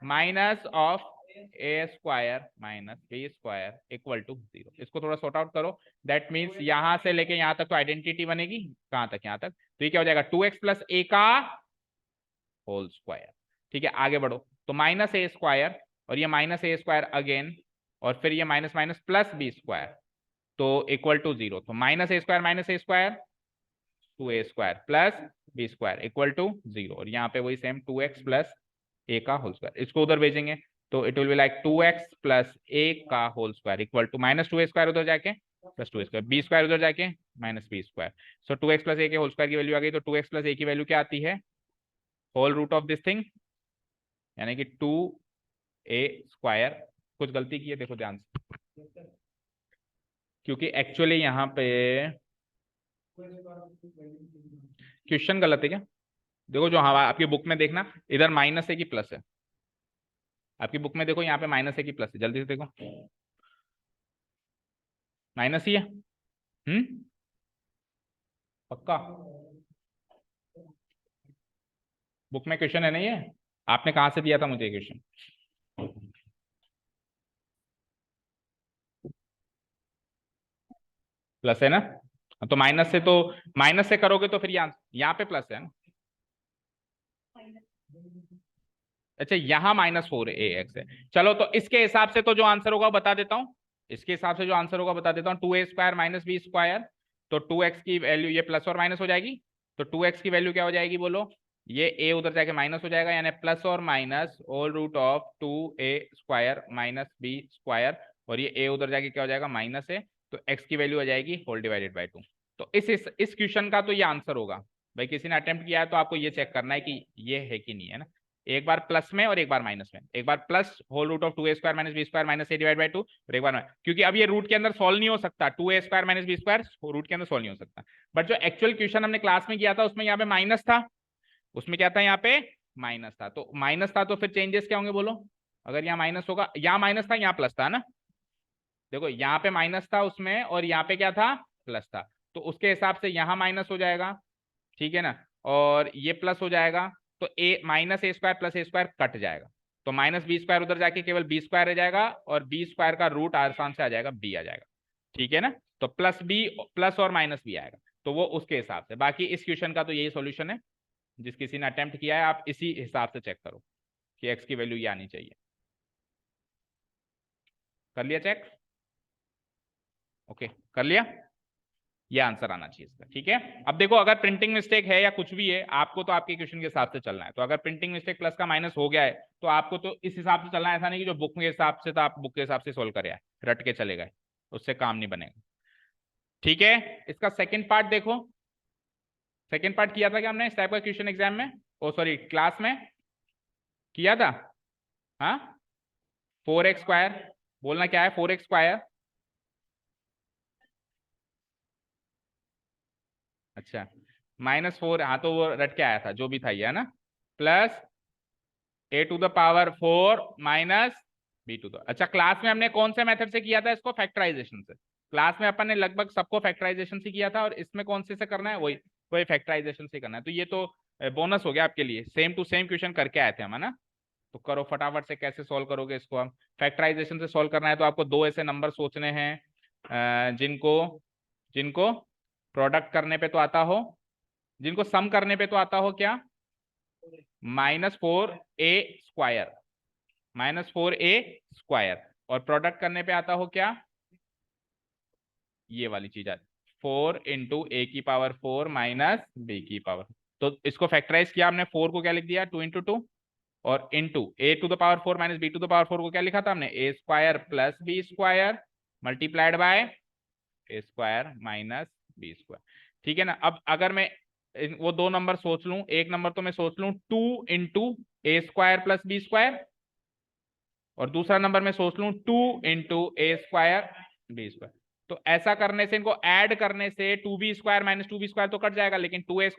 minus of a square minus b square equal to 0। इसको थोड़ा सॉर्ट आउट करो, दैट मीन्स यहां से लेके यहां तक तो आइडेंटिटी बनेगी, कहां तक, यहां तक, तो ये क्या हो जाएगा 2x प्लस ए का होल स्क्वायर। ठीक है आगे बढ़ो, तो माइनस ए स्क्वायर और ये माइनस ए स्क्वायर अगेन, और फिर ये minus minus plus b square, तो इक्वल टू 0। तो minus a square 2a square plus b square equal to 0, और यहाँ पे वही सेम 2x प्लस ए का होल स्क्वायर, इसको उधर भेजेंगे तो it will be like 2x plus a का whole square equal to minus 2a square उधर जाके plus 2a square, b square उधर जाके minus b square. So 2x plus a के होल स्क्वायर की वैल्यू आ गई, तो 2x प्लस ए की वैल्यू क्या आती है, whole root of this thing, यानी कि 2a स्क्वायर। कुछ गलती की है देखो ध्यान से, क्योंकि एक्चुअली यहाँ पे क्वेश्चन गलत है क्या, देखो जो हवा आपकी बुक में देखना, इधर माइनस है कि प्लस है, आपकी बुक में देखो यहाँ पे माइनस है कि प्लस है, जल्दी से देखो, माइनस ही है। पक्का बुक में क्वेश्चन है नहीं है, आपने कहाँ से दिया था मुझे क्वेश्चन, प्लस है ना, तो माइनस से करोगे तो फिर यहाँ पे प्लस है ना, अच्छा यहाँ -4ax है। चलो तो इसके हिसाब से तो जो आंसर होगा बता देता हूँ, इसके हिसाब से जो आंसर होगा बता देता हूँ, 2a square minus b square, तो 2x की वैल्यू ये प्लस और माइनस हो जाएगी, तो 2x की वैल्यू क्या हो जाएगी बोलो, ये a उधर जाके माइनस हो जाएगा, यानी प्लस और minus whole root of 2a square minus b square, और ये a उधर जाके क्या हो जाएगा माइनस है, तो x की वैल्यू आ जाएगी होल डिवाइडेड बाई 2। तो इस क्वेश्चन का तो ये आंसर होगा भाई, किसी ने अटेम्प्ट किया है तो आपको ये चेक करना है कि ये है कि नहीं है ना, एक बार प्लस में और एक बार माइनस में, एक बार plus whole root of 2a square minus b square minus a divide by 2, और एक बार क्योंकि अब ये रूट के अंदर सॉल्व नहीं हो सकता, 2a square minus b square root के अंदर सॉल्व नहीं हो सकता, बट जो एक्चुअल क्वेश्चन हमने क्लास में किया था उसमें यहाँ पे माइनस था, उसमें क्या था यहाँ पे माइनस था, तो माइनस था तो फिर चेंजेस क्या होंगे बोलो, अगर यहाँ माइनस होगा, यहाँ माइनस था यहाँ प्लस था ना, देखो यहाँ पे माइनस था उसमें और यहाँ पे क्या था प्लस था, तो उसके हिसाब से यहाँ माइनस हो जाएगा, ठीक है ना, और ये प्लस हो जाएगा, तो ए minus a square plus a square cut जाएगा, तो माइनस बी स्क्वायर उधर जाके केवल बी स्क्वायर रह जाएगा, और बी स्क्वायर का रूट आसान से आ जाएगा बी आ जाएगा, ठीक है ना, तो प्लस बी प्लस और माइनस बी आएगा, तो वो उसके हिसाब से, बाकी इस क्वेश्चन का तो यही सॉल्यूशन है, जिस किसी ने अटेम्प्ट किया है आप इसी हिसाब से चेक करो कि एक्स की वैल्यू ये आनी चाहिए। कर लिया चेक, ओके कर लिया, ये आंसर आना चाहिए इसका, ठीक है। अब देखो अगर प्रिंटिंग मिस्टेक है या कुछ भी है, आपको तो आपके क्वेश्चन के हिसाब से चलना है, तो अगर प्रिंटिंग मिस्टेक प्लस का माइनस हो गया है तो आपको तो इस हिसाब से चलना है, ऐसा नहीं कि जो बुक के हिसाब से था आप बुक के हिसाब से सोल्व करे रट के चले गए, उससे काम नहीं बनेगा, ठीक है। इसका सेकेंड पार्ट देखो, सेकेंड पार्ट किया था क्या हमने इस टाइप का क्वेश्चन एग्जाम में, ओ सॉरी क्लास में किया था, हाँ 4x स्क्वायर, बोलना क्या है 4x स्क्वायर, अच्छा -4, हाँ तो वो रट के आया था जो भी था ये है ना, प्लस a⁴ माइनस b⁴। अच्छा क्लास में हमने कौन से मेथड से किया था इसको, फैक्टराइजेशन से, क्लास में अपन ने लगभग सबको फैक्टराइजेशन से किया था, और इसमें कौन से करना है, वही वही फैक्टराइजेशन से करना है, तो ये तो बोनस हो गया आपके लिए, सेम टू सेम क्वेश्चन करके आए थे हम है ना, तो करो फटाफट से, कैसे सॉल्व करोगे इसको, हम फैक्टराइजेशन से सॉल्व करना है, तो आपको दो ऐसे नंबर सोचने हैं जिनको जिनको प्रोडक्ट करने पे तो आता हो, जिनको सम करने पे तो आता हो क्या, -4a स्क्वायर -4a स्क्वायर, और प्रोडक्ट करने पे आता हो क्या, ये वाली चीज आती 4 × a⁴ माइनस b⁴, तो इसको फैक्टराइज किया हमने, 4 को क्या लिख दिया 2 × 2, और इंटू a⁴ माइनस b⁴ को क्या लिखा था हमने, a square plus b square multiplied by a square minus b square, ठीक है ना। अब अगर मैं वो दो नंबर सोच लूं, एक नंबर तो मैं सोच लूं 2 × a² प्लस बी स्क्वायर, और दूसरा नंबर मैं सोच लूं 2 × a² बी स्क्वायर, तो ऐसा करने से, इनको ऐड करने से 2b² माइनस 2b² तो कट जाएगा, लेकिन 2a²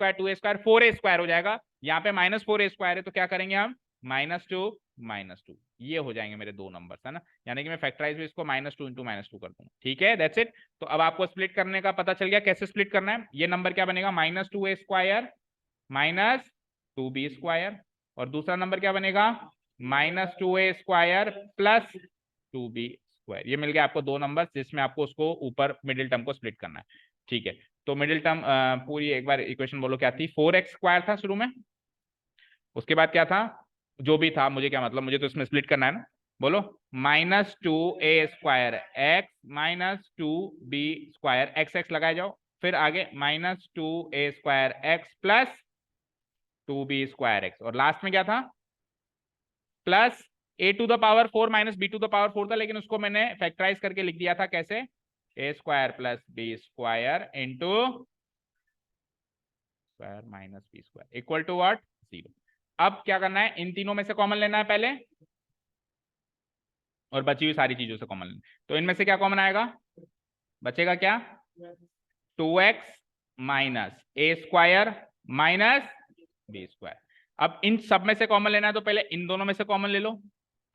4a² हो जाएगा। यहाँ पे -4a² है, तो क्या करेंगे हम, -2 ये हो जाएंगे मेरे दो नंबर, है ना। यानी कि मैं फैक्टराइज भी इसको -2 इंटू -2 कर दूंगा। ठीक है, दैट्स इट। तो अब आपको स्प्लिट करने का पता चल गया कैसे स्प्लिट करना है। ये नंबर क्या बनेगा, -2a² माइनस 2b², और दूसरा नंबर क्या बनेगा, -2a² प्लस 2b²। ये मिल गया आपको दो नंबर, जिसमें आपको उसको ऊपर मिडिल टर्म को स्प्लिट करना है। ठीक है, तो मिडिल टर्म पूरी एक बार इक्वेशन बोलो क्या थी, 4x² था शुरू में, उसके बाद क्या था, जो भी था, मुझे क्या मतलब, मुझे तो इसमें स्प्लिट करना है ना, बोलो, -2a² x minus 2b² x लगाए जाओ, फिर आगे -2a² x plus 2b² x, और लास्ट में क्या था, प्लस a⁴ माइनस b⁴ था, लेकिन उसको मैंने फैक्टराइज करके लिख दिया था कैसे, a² plus b² into square minus b² equal to what, 0। अब क्या करना है, इन तीनों में से कॉमन लेना है पहले, और बची हुई सारी चीजों से कॉमन लेना। तो इनमें से क्या कॉमन आएगा, बचेगा क्या, 2x minus a² minus b²। अब इन सब में से कॉमन लेना है, तो पहले इन दोनों में से कॉमन ले लो।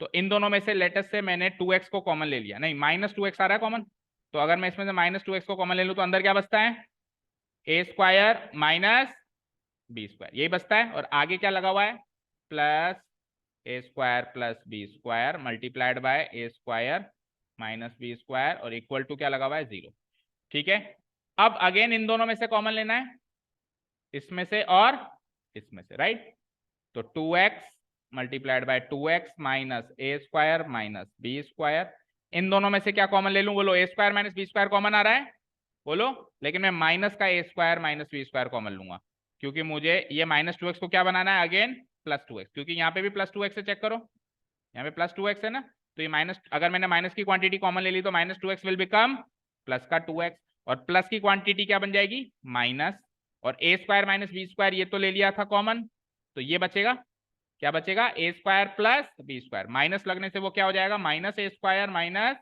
तो इन दोनों में से लेटेस्ट से मैंने 2x को कॉमन ले लिया, नहीं -2x आ रहा है कॉमन, तो अगर मैं इसमें से -2x को कॉमन ले लूं तो अंदर क्या बचता है, a² माइनस b², यही बचता है। और आगे क्या लगा हुआ है, plus a² plus b² multiplied by a² minus b² और इक्वल टू क्या लगा हुआ है, 0। ठीक है, अब अगेन इन दोनों में से कॉमन लेना है, इसमें से और इसमें से, राइट। तो 2x multiplied by 2x minus a² minus b², इन दोनों में से क्या कॉमन ले लूं, बोलो, a² माइनस b² कॉमन आ रहा है, बोलो, लेकिन मैं माइनस का a² माइनस b² कॉमन लूंगा, क्योंकि मुझे ये -2x को क्या बनाना है, अगेन +2x, क्योंकि यहाँ पे भी +2x से चेक करो, यहाँ पे +2x है ना, तो ये माइनस, अगर मैंने माइनस की क्वांटिटी कॉमन ले ली तो -2x विल बिकम प्लस का 2x, और प्लस की क्वांटिटी क्या बन जाएगी, माइनस, और a² माइनस b² ये तो ले लिया था कॉमन, तो ये बचेगा, क्या बचेगा, a² प्लस b², माइनस लगने से वो क्या हो जाएगा, -a² minus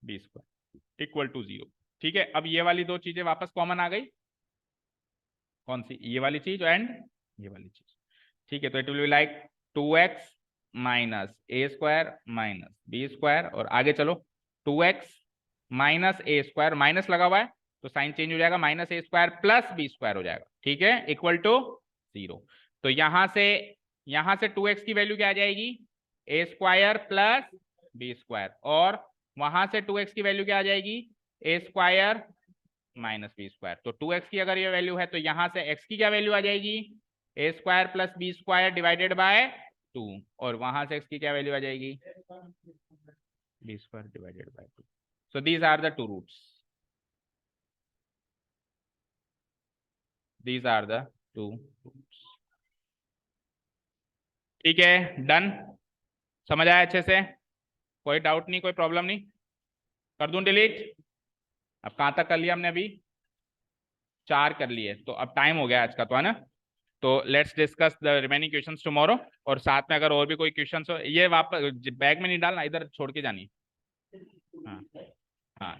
b² equal to 0। ठीक है, अब ये वाली दो चीजें वापस कॉमन आ गई, कौन सी, ये वाली चीज एंड ये वाली चीज। ठीक है, तो it will be like 2x minus a² minus b², और आगे चलो 2x माइनस a², माइनस लगा हुआ है तो साइन चेंज हो जाएगा, -a² प्लस b² हो जाएगा। ठीक है, इक्वल टू 0। तो यहां से 2x की वैल्यू क्या आ जाएगी, a² प्लस b², और वहां से 2x की वैल्यू क्या आ जाएगी, a² माइनस b²। तो 2x की अगर ये वैल्यू है तो यहां से x की क्या वैल्यू आ जाएगी, a² plus b² divided by 2, और वहां से x की क्या वैल्यू आ जाएगी, b² divided by 2। So these are the two roots, these are the two roots. ठीक है, डन, समझ आया अच्छे से, कोई डाउट नहीं, कोई प्रॉब्लम नहीं, कर दूं डिलीट। अब कहां तक कर लिया हमने, अभी 4 कर लिए, तो अब टाइम हो गया आज का, तो है ना। तो let's discuss the remaining questions tomorrow, और साथ में अगर और भी कोई क्वेश्चंस हो, ये वापस बैग में नहीं डालना, इधर छोड़ के जानी। हाँ हाँ,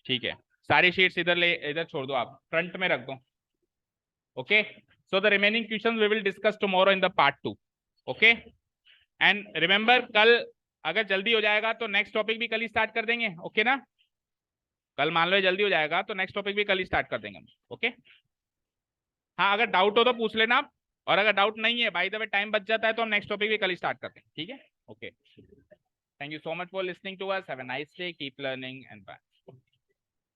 ठीक है, सारी शीट्स इधर छोड़ दो, आप फ्रंट में रख दो। Okay, so the remaining questions we will discuss tomorrow in the part 2। Okay, and remember, कल अगर जल्दी हो जाएगा तो नेक्स्ट टॉपिक भी कल ही स्टार्ट कर देंगे। ओके ना, कल मान लो जल्दी हो जाएगा तो नेक्स्ट टॉपिक भी कल ही स्टार्ट कर देंगे हम। ओके, हाँ, अगर डाउट हो तो पूछ लेना आप, और अगर डाउट नहीं है, बाय द वे टाइम बच जाता है, तो हम नेक्स्ट टॉपिक भी कल ही स्टार्ट करते हैं। ठीक है, okay, thank you so much for listening to us, have a nice day, keep learning and bye.